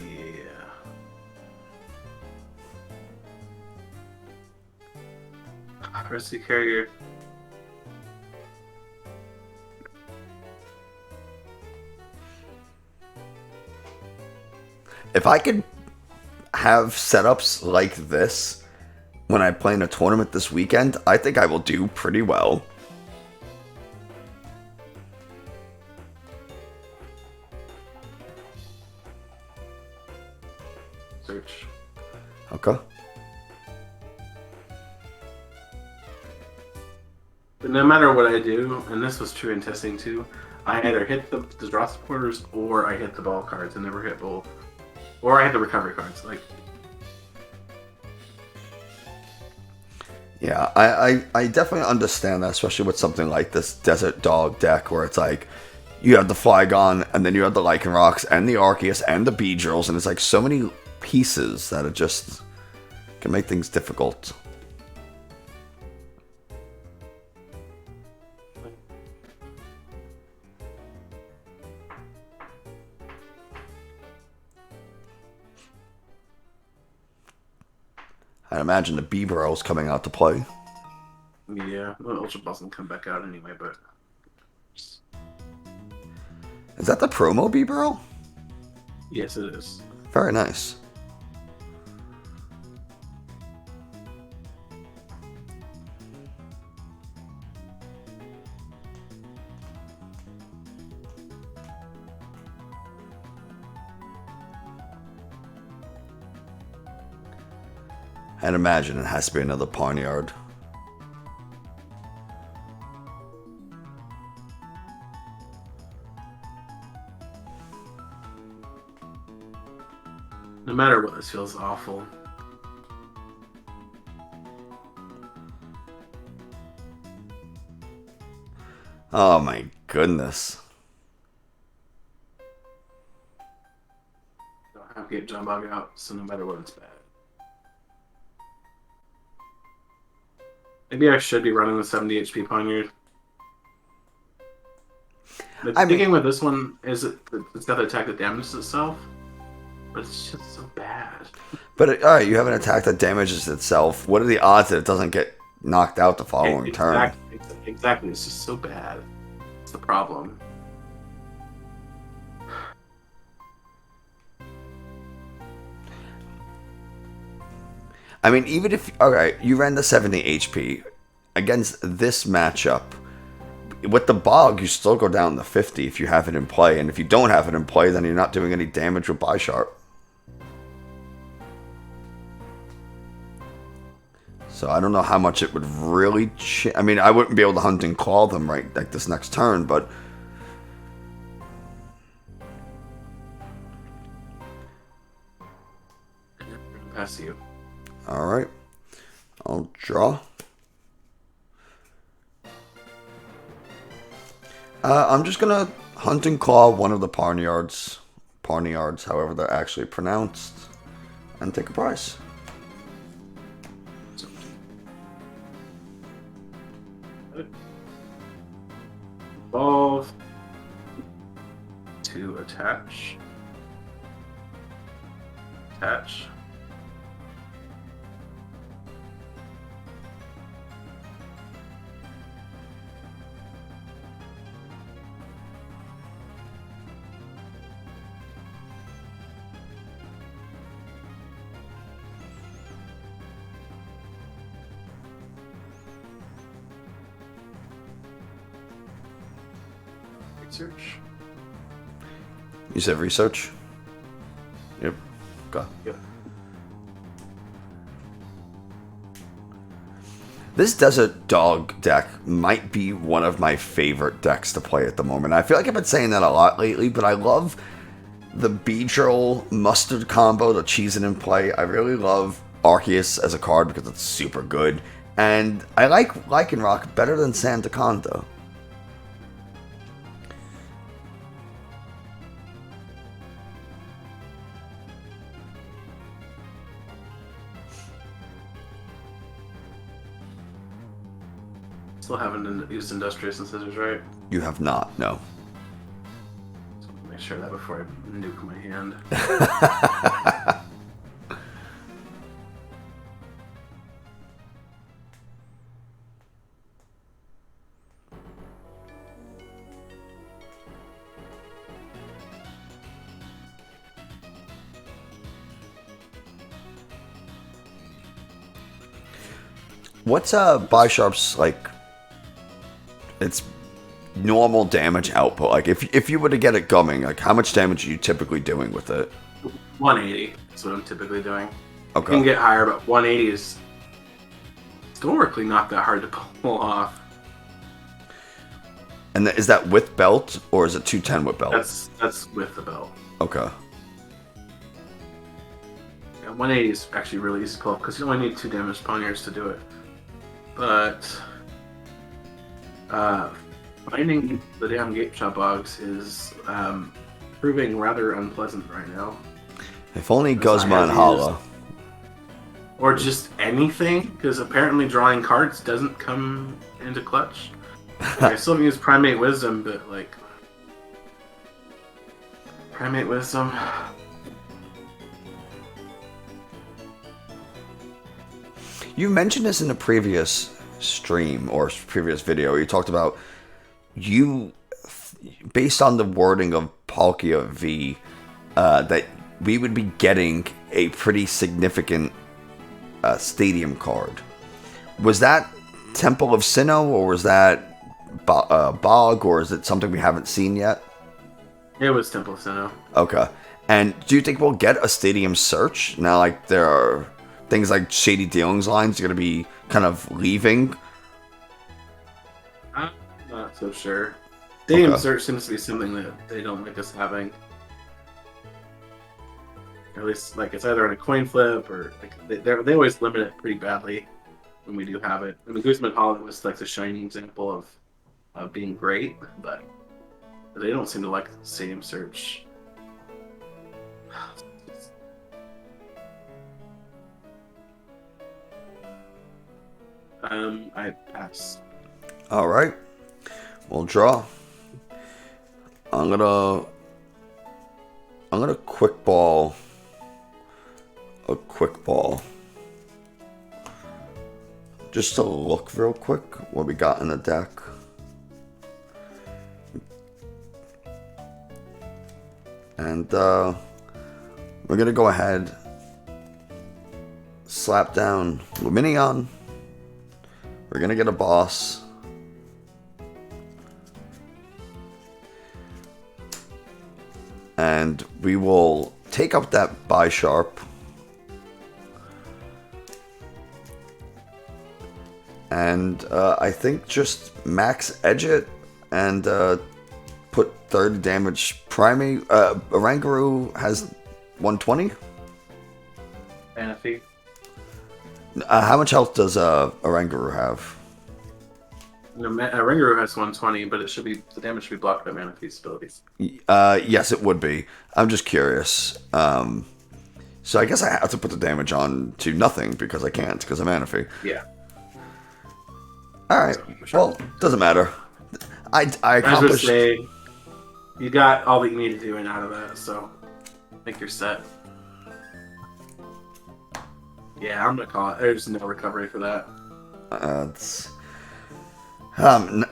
Rescue carrier. If I could have setups like this when I play in a tournament this weekend, I think I will do pretty well. Search. Okay. But no matter what I do, and this was true in testing too, I either hit the draw supporters or I hit the ball cards. I never hit both. Or I hit the recovery cards. Like, yeah, I definitely understand that, especially with something like this Desert Dog deck where it's like you have the Flygon and then you have the Lycanrocs and the Arceus and the Beedrills, and it's like so many pieces that it just can make things difficult. I imagine the Beedrill's coming out to play. yeah, well, Ultra Ball's gonna come back out anyway, but. Is that the promo Beedrill? Yes, it is. Very nice. I'd imagine it has to be another Barnyard. No matter what, this feels awful. Oh my goodness. Don't have to get John Bog out, so no matter what, it's bad. Maybe I should be running the 70 HP Poniard. The thinking with this one is it's got the attack that damages itself, but it's just so bad. But alright, you have an attack that damages itself. What are the odds that it doesn't get knocked out the following turn? Exactly, it's just so bad. It's the problem. I mean, even if... Alright, you ran the 70 HP against this matchup. With the Bog, you still go down to 50 if you have it in play. And if you don't have it in play, then you're not doing any damage with Bisharp. So I don't know how much it would really... I mean, I wouldn't be able to hunt and call them right like this next turn, but... Pass you. Alright. I'll draw. I'm just gonna hunt and claw one of the Barnyards, however they're actually pronounced, and take a prize. Evolve to attach. Attach. Research. You said research? Yep. Go. Yep. This Desert Dog deck might be one of my favorite decks to play at the moment. I feel like I've been saying that a lot lately, but I love the Beedrill Mustard combo, the cheese it in play. I really love Arceus as a card because it's super good. And I like Lycanroc better than Sandaconda. Still haven't used Industrious and Scissors, right? You have not, no. So make sure that before I nuke my hand. What's Bisharp's like? Its normal damage output. Like if you were to get it going, like how much damage are you typically doing with it? 180 is what I'm typically doing. Okay. You can get higher, but 180 is historically not that hard to pull off. And is that with belt or is it 210 with belt? That's with the belt. Okay. Yeah, 180 is actually really easy to pull because you only need 2 damage poniers to do it. But finding the damn gate shot bugs is proving rather unpleasant right now. If only Guzma and Hala. Or just anything, because apparently drawing cards doesn't come into clutch. Like, I still use Primate Wisdom, but like Primate Wisdom. You mentioned this in a previous stream or previous video. You talked about based on the wording of Palkia V, that we would be getting a pretty significant stadium card. Was that Temple of Sinnoh, or was that Bog, or is it something we haven't seen yet? It was Temple of Sinnoh. Okay. And do you think we'll get a stadium search? Now, like, there are things like Shady Dealings lines are going to be kind of leaving. I'm not so sure. Stadium Okay. search seems to be something that they don't like us having. Or at least, like, it's either on a coin flip or like they always limit it pretty badly when we do have it. I mean, Guzman Holland was like the shining example of being great, but they don't seem to like stadium search. I pass. All right. We'll draw. I'm gonna quick ball. A quick ball. Just to look real quick what we got in the deck. And we're gonna go ahead, slap down Luminion. We're gonna get a boss. And we will take up that Bisharp. And I think just max edge it and put 30 damage primate. Oranguru has 120. Manaphy. How much health does Oranguru have? No, Ringaroo has 120, but the damage should be blocked by Manaphy's abilities. Yes, it would be. I'm just curious. So I guess I have to put the damage on to nothing because I can't because I'm Manaphy. Yeah. All right. Well, doesn't matter. I accomplished. I was say, you got all that you need to do and out of that, so I think you're set. Yeah, I'm gonna call it. There's no recovery for that.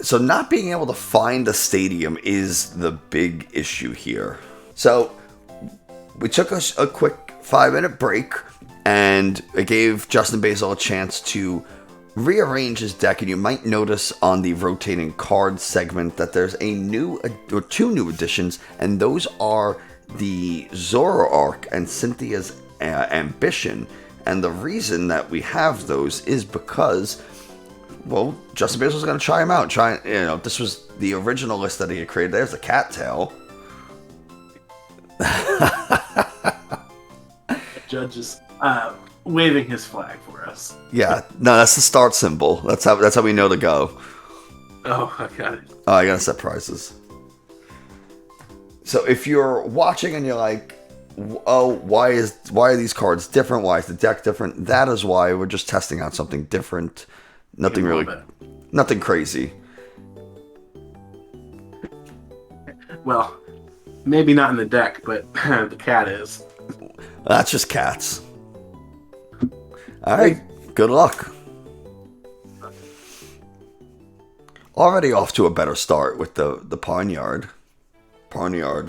So not being able to find a stadium is the big issue here. So we took a quick 5-minute break, and it gave JustInBasil a chance to rearrange his deck. And you might notice on the rotating card segment that there's two new additions, and those are the Zoroark and Cynthia's Ambition. And the reason that we have those is because, well, JustInBasil was going to try him out. This was the original list that he had created. There's the cattail. Judge is waving his flag for us. Yeah, no, that's the start symbol. That's how we know to go. Oh, I got it. Oh, I gotta set prices. So if you're watching and you're like, oh, why are these cards different? Why is the deck different? That is why we're just testing out something different. Nothing really, nothing crazy. Well, maybe not in the deck, but the cat is. That's just cats. All right, good luck. Already off to a better start with the Barnyard,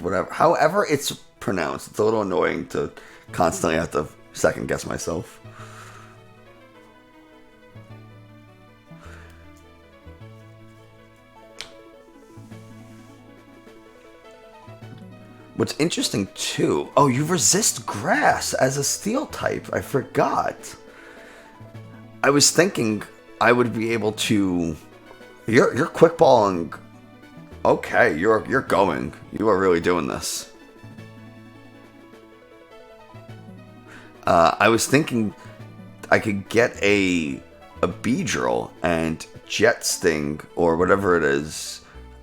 whatever. However it's pronounced, it's a little annoying to constantly have to second guess myself. What's interesting too, oh, you resist grass as a steel type. I forgot. I was thinking I would be able to. You're quick balling. Okay, you're going. You are really doing this. I was thinking I could get a Beedrill and Jet Sting or whatever it is,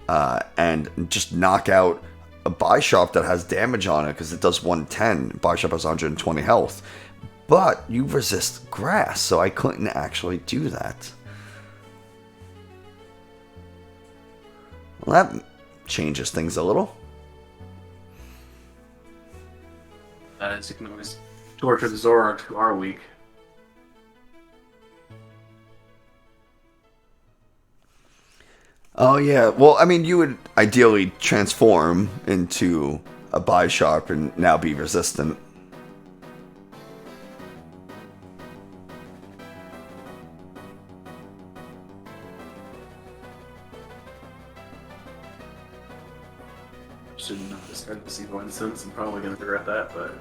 and just knock out a Bisharp that has damage on it because it does 110. Bisharp has 120 health. But you resist grass, so I couldn't actually do that. Well, that changes things a little. That is, you can always torture the Zoroark who are weak. Oh yeah, well, I mean, you would ideally transform into a Bisharp and now be resistant. Should not discard the Evo Instance. I'm probably going to regret that, but...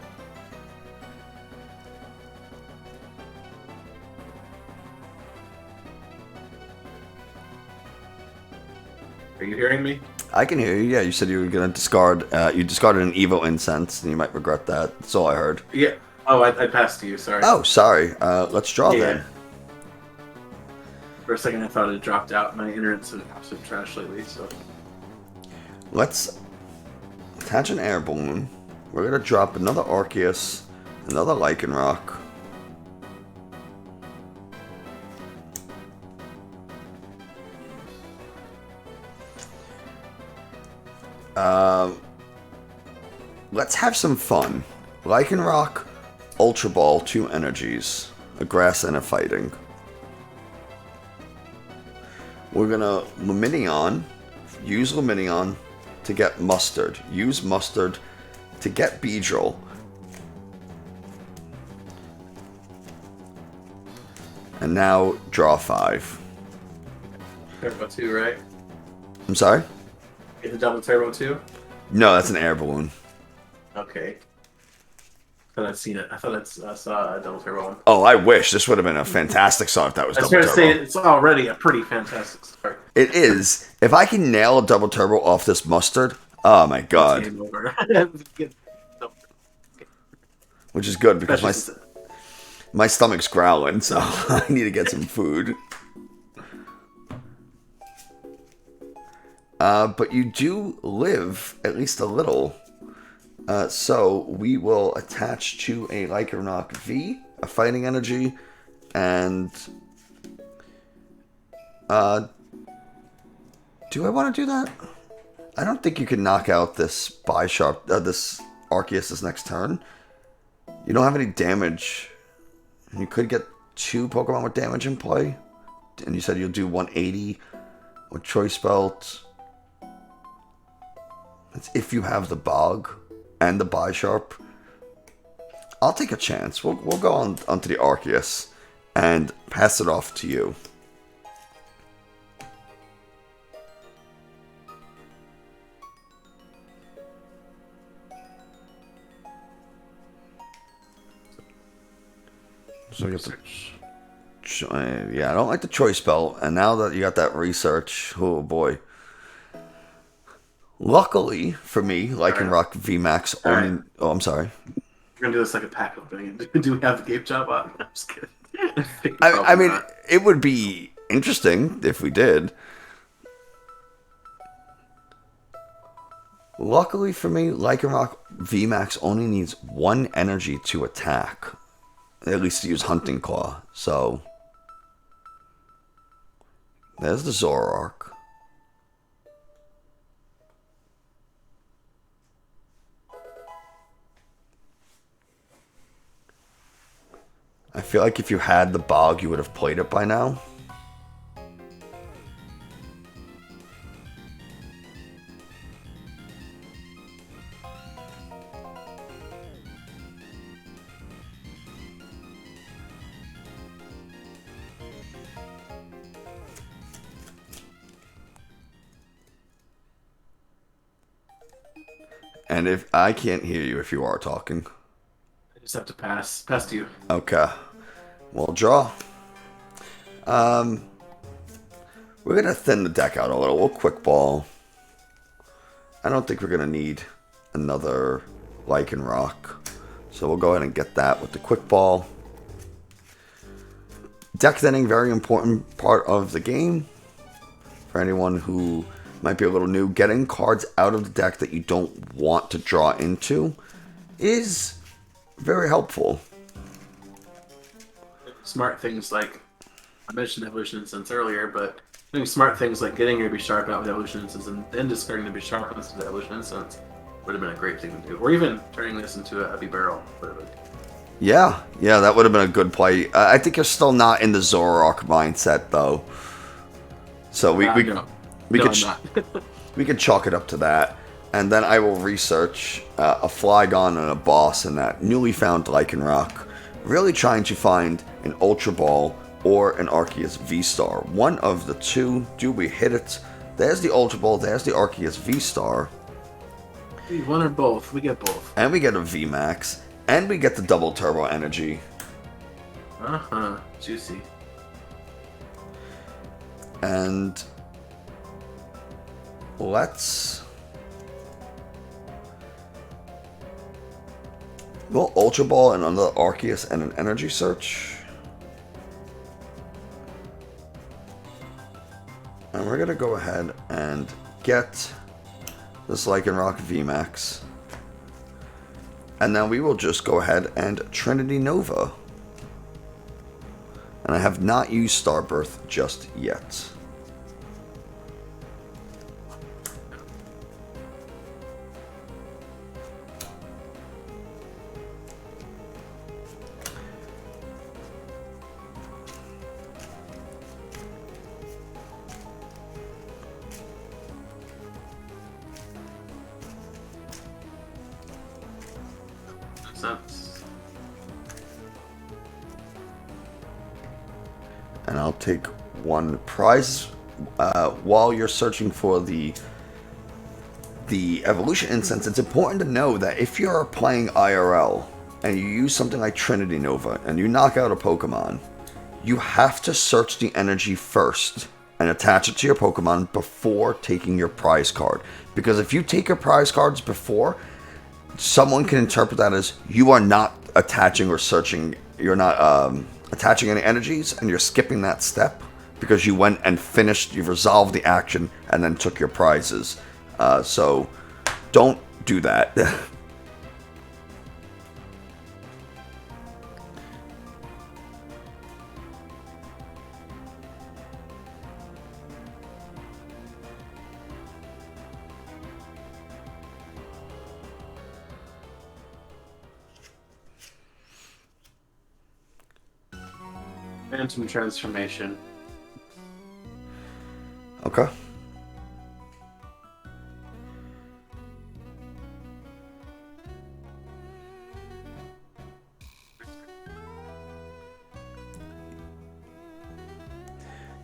Are you hearing me? I can hear you. Yeah, you said you were gonna discard. You discarded an Evo Incense, and you might regret that. That's all I heard. Yeah. Oh, I passed to you. Sorry. Oh, sorry. Let's draw then. For a second, I thought it had dropped out. My internet's been absolute trash lately, so... Let's attach an air balloon. We're gonna drop another Arceus, another Lycanroc. Let's have some fun. Lycanroc, Ultra Ball, 2 energies. A grass and a fighting. We're gonna Lumineon. Use Lumineon to get Mustard. Use Mustard to get Beedrill. And now draw 5. Turbo 2, right? I'm sorry? Get the double Turbo 2? No, that's an air balloon. Okay. I thought I'd seen it. I thought I saw a double Turbo one. Oh, I wish. This would have been a fantastic song if that was I was double trying turbo. to say it's already a pretty fantastic start. It is. If I can nail a double turbo off this Mustard, oh my god. Game over. Which is good because my stomach's growling, so I need to get some food. But you do live at least a little. So we will attach to a Lycanroc V, a fighting energy, and do I want to do that? I don't think you can knock out this Bisharp, this Arceus this next turn. You don't have any damage. You could get 2 Pokemon with damage in play. And you said you'll do 180 with Choice Belt. That's if you have the Bog and the Bisharp. I'll take a chance. We'll go onto the Arceus and pass it off to you. So you have to, yeah, I don't like the Choice Belt, and now that you got that research, oh boy. Luckily for me, Lycanroc VMAX only. Right. Oh, I'm sorry. We're gonna do this like a pack opening. Do we have the Gape Job on? I'm just kidding. I mean, it would be interesting if we did. Luckily for me, Lycanroc VMAX only needs 1 energy to attack. At least to use Hunting Claw. So there's the Zoroark. I feel like if you had the Bog, you would have played it by now. And if I can't hear you if you are talking. I just have to pass to you. Okay. Well, draw. We're gonna thin the deck out a little. We'll quick ball. I don't think we're gonna need another Lichen Rock. So we'll go ahead and get that with the quick ball. Deck thinning, very important part of the game. For anyone who might be a little new, getting cards out of the deck that you don't want to draw into is very helpful. Smart things like, I mentioned Evolution Instance earlier, but doing smart things like getting your Bisharp out with Evolution Instance and then discarding the Bisharp instead of Evolution Instance would have been a great thing to do. Or even turning this into a B-Barrel. Yeah, that would have been a good play. I think you're still not in the Zoroark mindset, though. So we could chalk it up to that. And then I will research a Flygon and a Boss in that newly found Lycanroc. Really trying to find an Ultra Ball or an Arceus V-Star. One of the two. Do we hit it? There's the Ultra Ball. There's the Arceus V-Star. One or both. We get both. And we get a VMAX. And we get the double turbo energy. Juicy. And we'll Ultra Ball and another Arceus and an Energy Search. And we're gonna go ahead and get this Lycanroc VMAX. And then we will just go ahead and Trinity Nova. And I have not used Starbirth just yet. And I'll take one prize while you're searching for the evolution instance. It's important to know that if you're playing IRL and you use something like Trinity Nova and you knock out a Pokemon, you have to search the energy first and attach it to your Pokemon before taking your prize card. Because if you take your prize cards before, someone can interpret that as you are not attaching or searching, you're not attaching any energies, and you're skipping that step because you went and finished, you've resolved the action and then took your prizes. So don't do that. Phantom Transformation. Okay.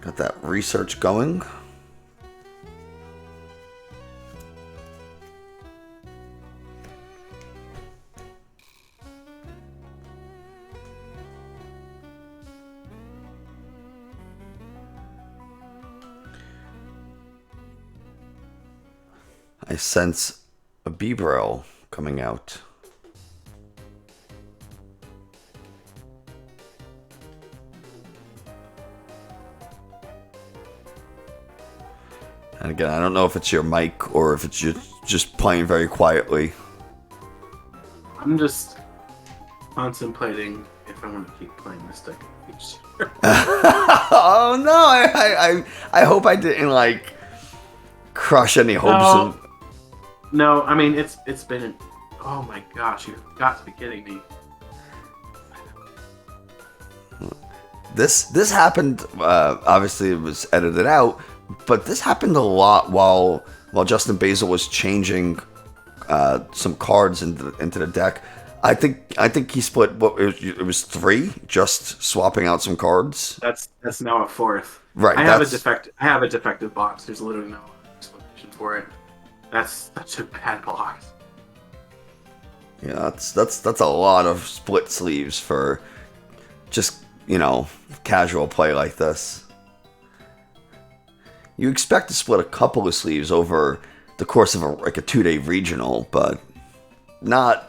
Got that research going. I sense a B-Braille coming out. And again, I don't know if it's your mic or if it's just playing very quietly. I'm just contemplating if I want to keep playing this deck in the future. Oh no! I hope I didn't like crush any hopes. No, I mean it's been. Oh my gosh! You've got to be kidding me. This happened. Obviously, it was edited out, but this happened a lot while JustInBasil was changing some cards into the deck. I think he split. It was 3, just swapping out some cards. That's now a 4th. Right. I have a defective box. There's literally no explanation for it. That's such a bad box. Yeah, that's a lot of split sleeves for just, casual play like this. You expect to split a couple of sleeves over the course of a 2-day regional, but not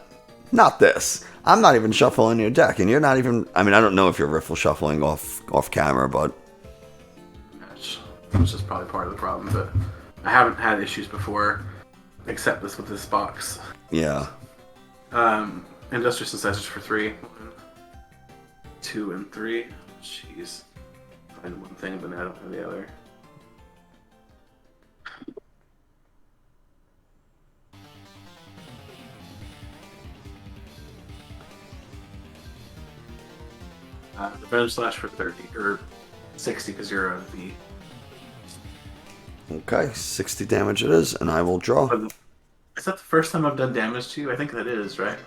this. I'm not even shuffling your deck, and you're not even. I mean, I don't know if you're riffle shuffling off camera, but which is probably part of the problem. But I haven't had issues before, except with this box. Yeah. Industrial synthesizers for 3. 1, 2, and 3. Jeez. Find one thing, but I don't have the other. Revenge Slash for 30, or 60 because you're a V. Okay, 60 damage it is, and I will draw. Is that the first time I've done damage to you? I think that is, right?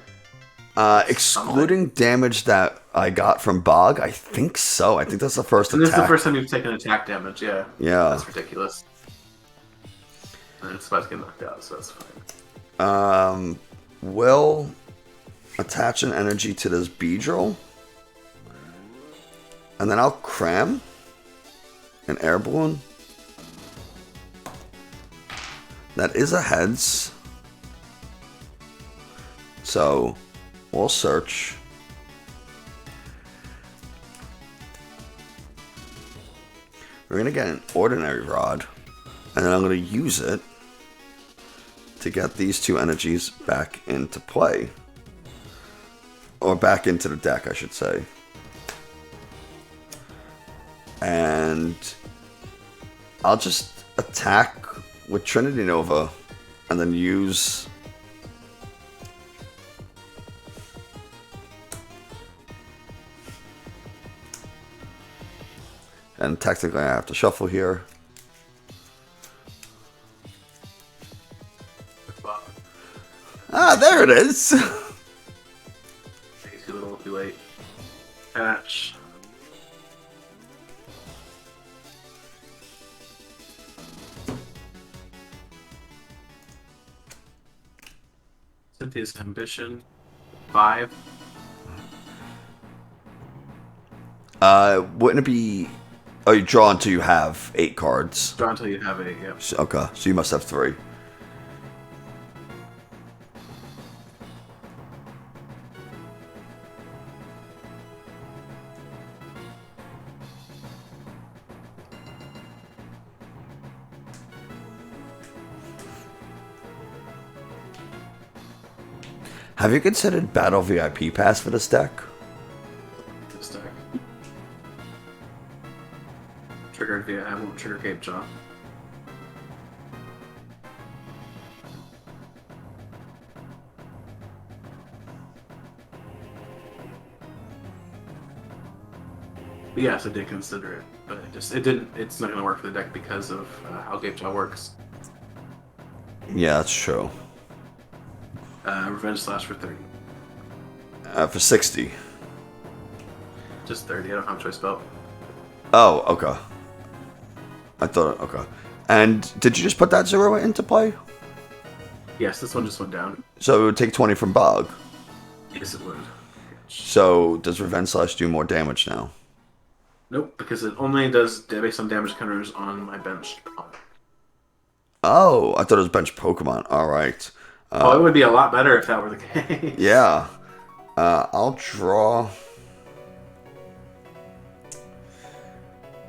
Excluding damage that I got from Bog, I think so. I think that's the first and attack. This is the first time you've taken attack damage, yeah. Yeah. That's ridiculous. And it's about to get knocked out, so that's fine. Will attach an energy to this Beedrill. And then I'll cram an air balloon. That is a heads. So we'll search. We're going to get an ordinary rod. And then I'm going to use it to get these 2 energies back into play. Or back into the deck, I should say. And I'll just attack with Trinity Nova and then use and technically I have to shuffle here. Ah, there it is. Too little, too late. Patch. Cynthia's Ambition. 5. Wouldn't it be? Oh, you draw until you have 8 cards. Draw until you have 8. Yep. Okay, so you must have 3. Have you considered Battle VIP Pass for this deck? This deck. Triggered via I won't trigger Cape Jaw. But yes, I did consider it, but it didn't. It's not going to work for the deck because of how Cape Jaw works. Yeah, that's true. Revenge Slash for 30. For 60. Just 30. I don't have choice spell. Oh, okay. I thought, okay. And did you just put that 0 into play? Yes, this one just went down. So it would take 20 from Bog. Yes, it would. So does Revenge Slash do more damage now? Nope, because it only does based on damage counters on my bench. Oh, I thought it was bench Pokemon. All right. It would be a lot better if that were the case. Yeah. I'll draw.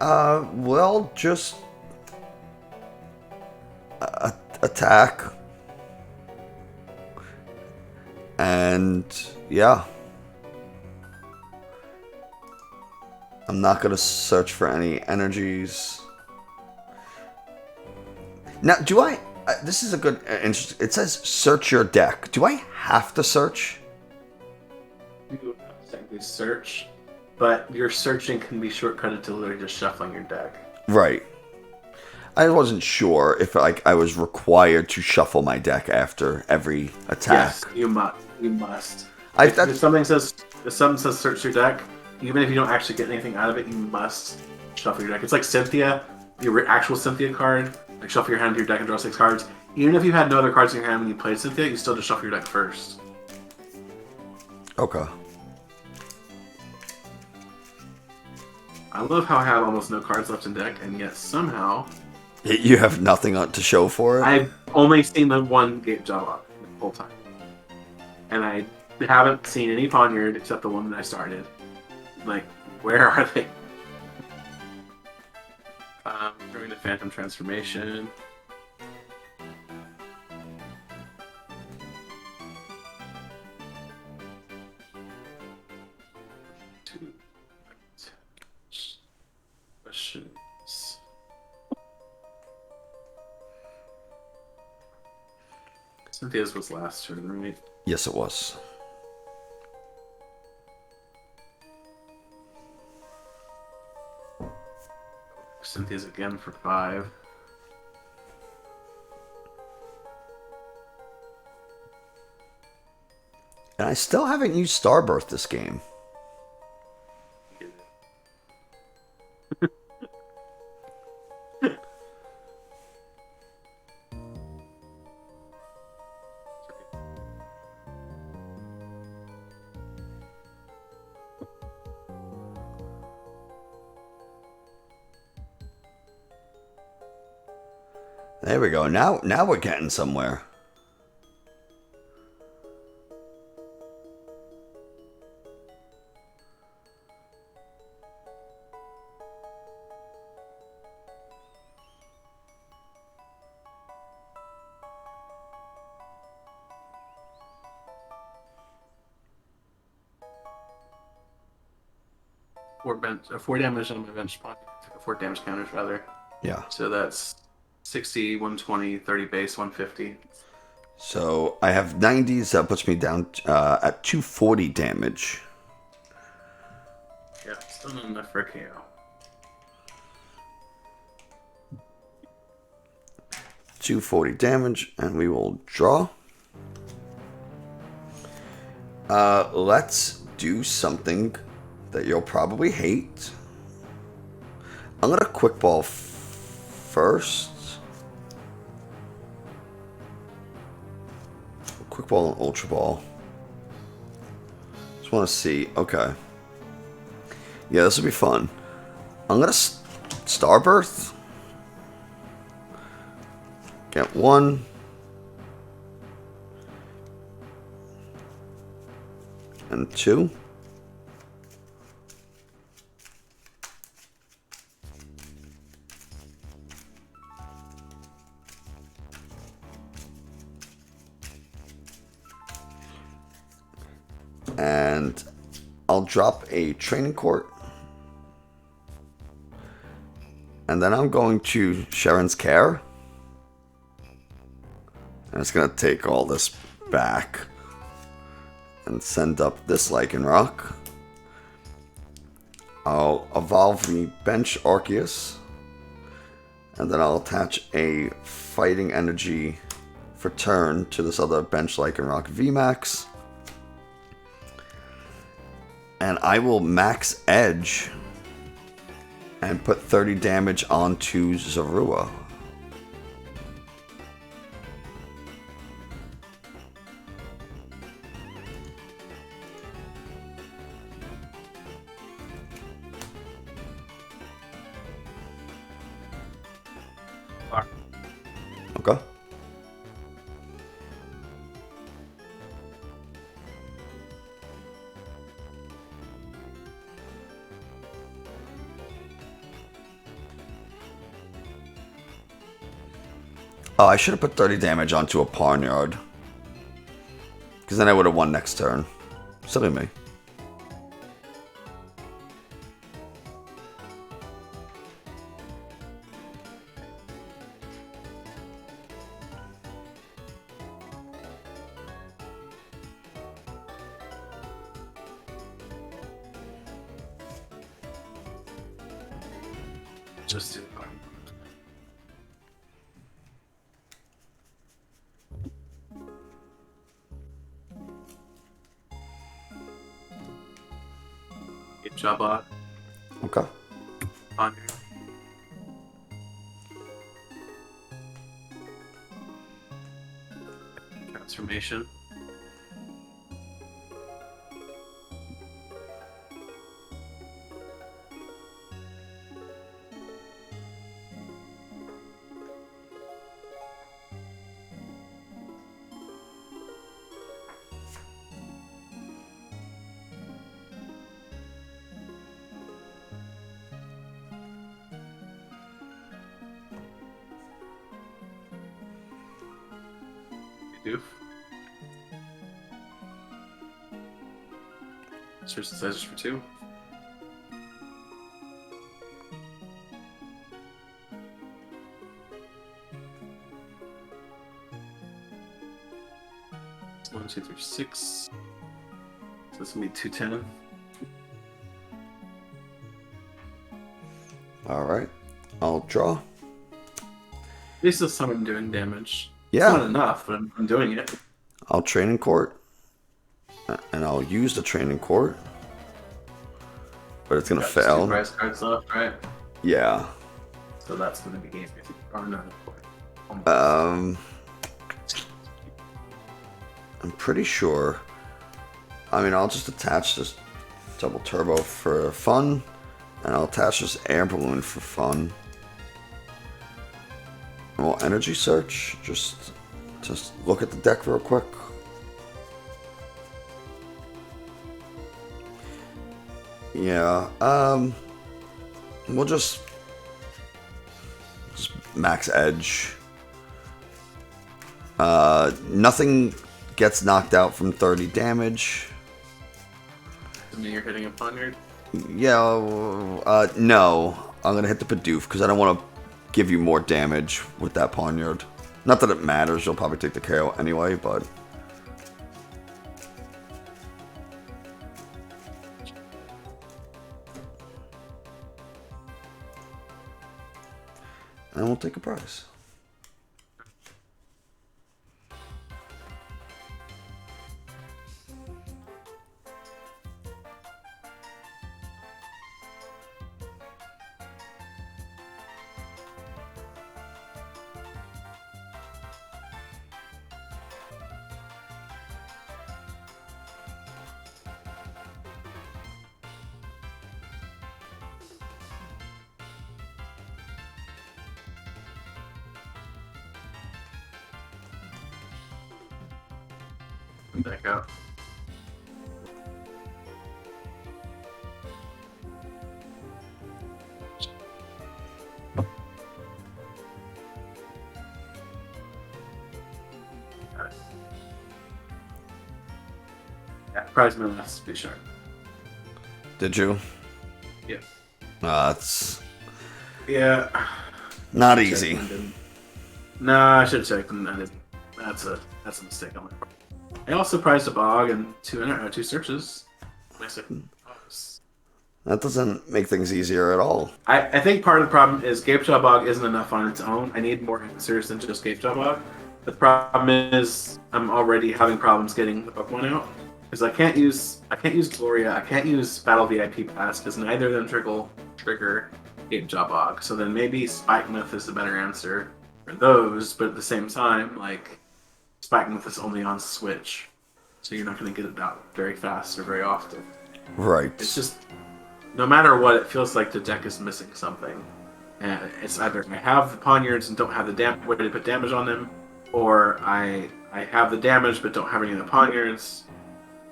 Well, just attack. And yeah. I'm not going to search for any energies. Now, do I... this is a good... interesting. It says search your deck. Do I have to search? You don't have to technically search, but your searching can be shortcutted to literally just shuffling your deck. Right. I wasn't sure if I was required to shuffle my deck after every attack. Yes, you must. You must. If something says search your deck, even if you don't actually get anything out of it, you must shuffle your deck. It's like Cynthia, your actual Cynthia card. Like shuffle your hand into your deck and draw 6 cards. Even if you had no other cards in your hand when you played Cynthia, you still just shuffle your deck first. Okay. I love how I have almost no cards left in deck, and yet somehow You have nothing to show for it? I've only seen the one Gate Java the whole time. And I haven't seen any Poniard except the one that I started. Like, where are they? Doing the Phantom Transformation. Two questions. Cynthia's was last turn, right? Yes, it was. Cynthia's again for 5. And I still haven't used Starbirth this game. There we go. Now we're getting somewhere. Four damage on my bench spot. 4 damage counters, rather. Yeah. So that's 60, 120, 30 base, 150. So I have 90s. That puts me down at 240 damage. Yeah, still not enough for a KO. $240 damage, and we will draw. Let's do something that you'll probably hate. I'm gonna quick ball first. Quick ball and ultra ball. Just want to see. Okay. Yeah, this will be fun. I'm gonna Starbirth. Get 1. And 2. And I'll drop a training court. And then I'm going to Sharon's Care. And it's going to take all this back. And send up this Lycanroc. I'll evolve the bench Arceus. And then I'll attach a fighting energy for turn to this other bench Lycanroc VMAX. And I will max edge and put 30 damage onto Zorua. Okay. Oh, I should have put 30 damage onto a Poniard. Because then I would have won next turn. Silly me. Just do it. Jabba Okay. on transformation. Doof. Search the sizes for 2. It's 1, 2, 3, 6. So this is gonna be 210. All right, I'll draw. This is someone doing damage. Yeah. It's not enough, but I'm doing it. I'll train in court, and I'll use the training court, but it's gonna Got fail. 2 prize cards left, right? Yeah. So that's gonna be game. Or no. I'm pretty sure. I mean, I'll just attach this double turbo for fun, and I'll attach this air balloon for fun. And we'll energy search. Just look at the deck real quick. Yeah. We'll just max edge. Nothing gets knocked out from 30 damage. I mean, you're hitting a poniard? Yeah, no. I'm gonna hit the Bidoof because I don't want to give you more damage with that poniard. Not that it matters, you'll probably take the KO anyway, but... And we'll take a prize. Back out. Yeah, prize my last Bisharp. Did you? Yeah. That's Yeah. not easy. Nah, I should have checked and I didn't. That's a mistake on my part. I also prized a bog and 2 searches. My second bogs. That doesn't make things easier at all. I think part of the problem is Gape Jaw Bog isn't enough on its own. I need more answers than just Gape Jaw Bog. The problem is I'm already having problems getting the Pokemon out. Because I can't use Gloria, I can't use Battle VIP Pass because neither of them trigger Gape Jaw Bog. So then maybe Spike Myth is the better answer for those, but at the same time, like Spike Myth is only on Switch. So you're not gonna get it out very fast or very often. Right. It's just no matter what, it feels like the deck is missing something. And it's either I have the Poniards and don't have the way to put damage on them, or I have the damage but don't have any of the Poniards.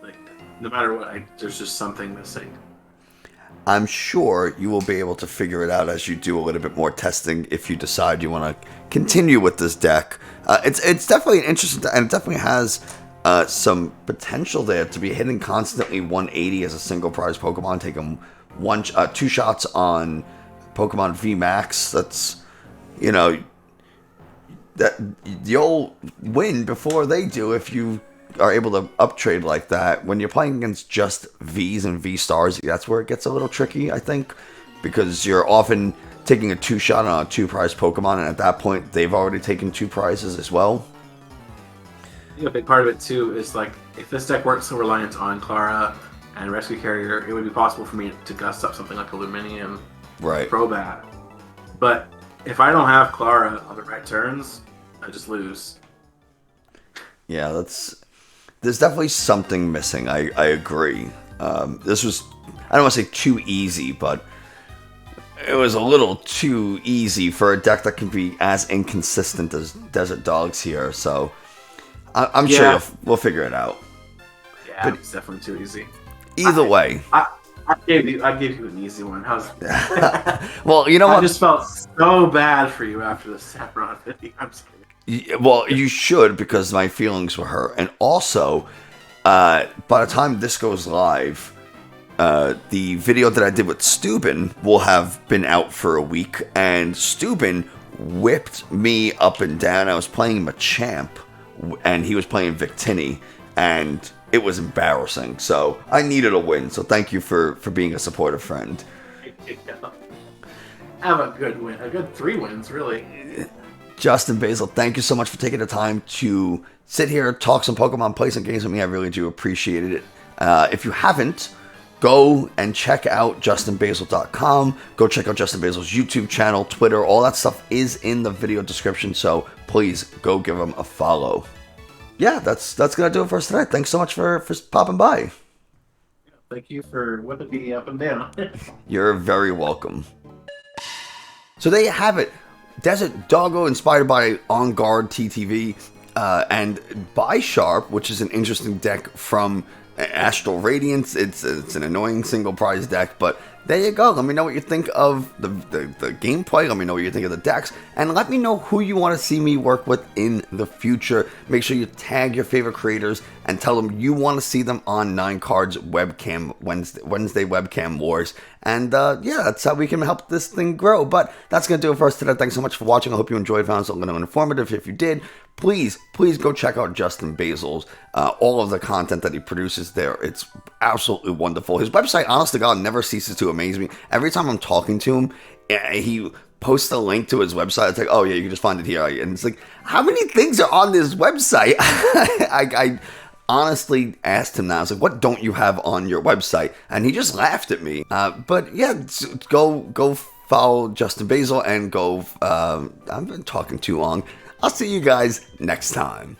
Like, no matter what, there's just something missing. I'm sure you will be able to figure it out as you do a little bit more testing if you decide you want to continue with this deck. It's definitely an interesting, and it definitely has some potential there to be hitting constantly 180 as a single prize Pokemon, taking 2 shots on Pokemon VMAX. That's, you know, that you'll win before they do if you are able to uptrade like that. When you're playing against just Vs and V stars, that's where it gets a little tricky, I think, because you're often taking a 2 shot on a 2 prize Pokemon, and at that point they've already taken 2 prizes as well. I think a big part of it too is like if this deck weren't so reliant on Clara and Rescue Carrier, it would be possible for me to gust up something like Illuminium, Right. Crobat. But if I don't have Clara on the right turns, I just lose. Yeah, there's definitely something missing. I agree. This was, I don't want to say too easy, but it was a little too easy for a deck that can be as inconsistent as Desert Dogs here. So I'm sure we'll figure it out. Yeah, but it's definitely too easy. Either way, I gave you an easy one. How's well, you know what? I just felt so bad for you after the Saffron 50. I'm just kidding. Well, you should, because my feelings were hurt. And also, by the time this goes live, the video that I did with Steuben will have been out for a week, and Steuben whipped me up and down. I was playing Machamp, and he was playing Victini, and it was embarrassing. So I needed a win. So thank you for being a supportive friend. Have a good win. A good 3 wins, really. JustInBasil, thank you so much for taking the time to sit here, talk some Pokemon, play some games with me. I really do appreciate it. If you haven't, go and check out JustInBasil.com. Go check out JustInBasil's YouTube channel, Twitter. All that stuff is in the video description, so please go give him a follow. Yeah, that's going to do it for us tonight. Thanks so much for popping by. Thank you for whipping me up and down. You're very welcome. So there you have it. Desert Doggo, inspired by On Guard TTV, and Bisharp, which is an interesting deck from Astral Radiance. It's an annoying single prize deck, but there you go. Let me know what you think of the gameplay. Let me know what you think of the decks, and let me know who you want to see me work with in the future. Make sure you tag your favorite creators and tell them you want to see them on 9 Cards Webcam Wednesday Webcam Wars. And yeah, that's how we can help this thing grow. But that's going to do it for us today. Thanks so much for watching. I hope you enjoyed, found something informative. If you did, please go check out JustInBasil's all of the content that he produces there. It's absolutely wonderful. His website, honest to God, never ceases to amaze me. Every time I'm talking to him, he posts a link to his website. It's like, oh yeah, you can just find it here. And it's like, how many things are on this website? I honestly asked him that. I was like, what don't you have on your website? And he just laughed at me. But yeah, go follow JustInBasil and go. I've been talking too long. I'll see you guys next time.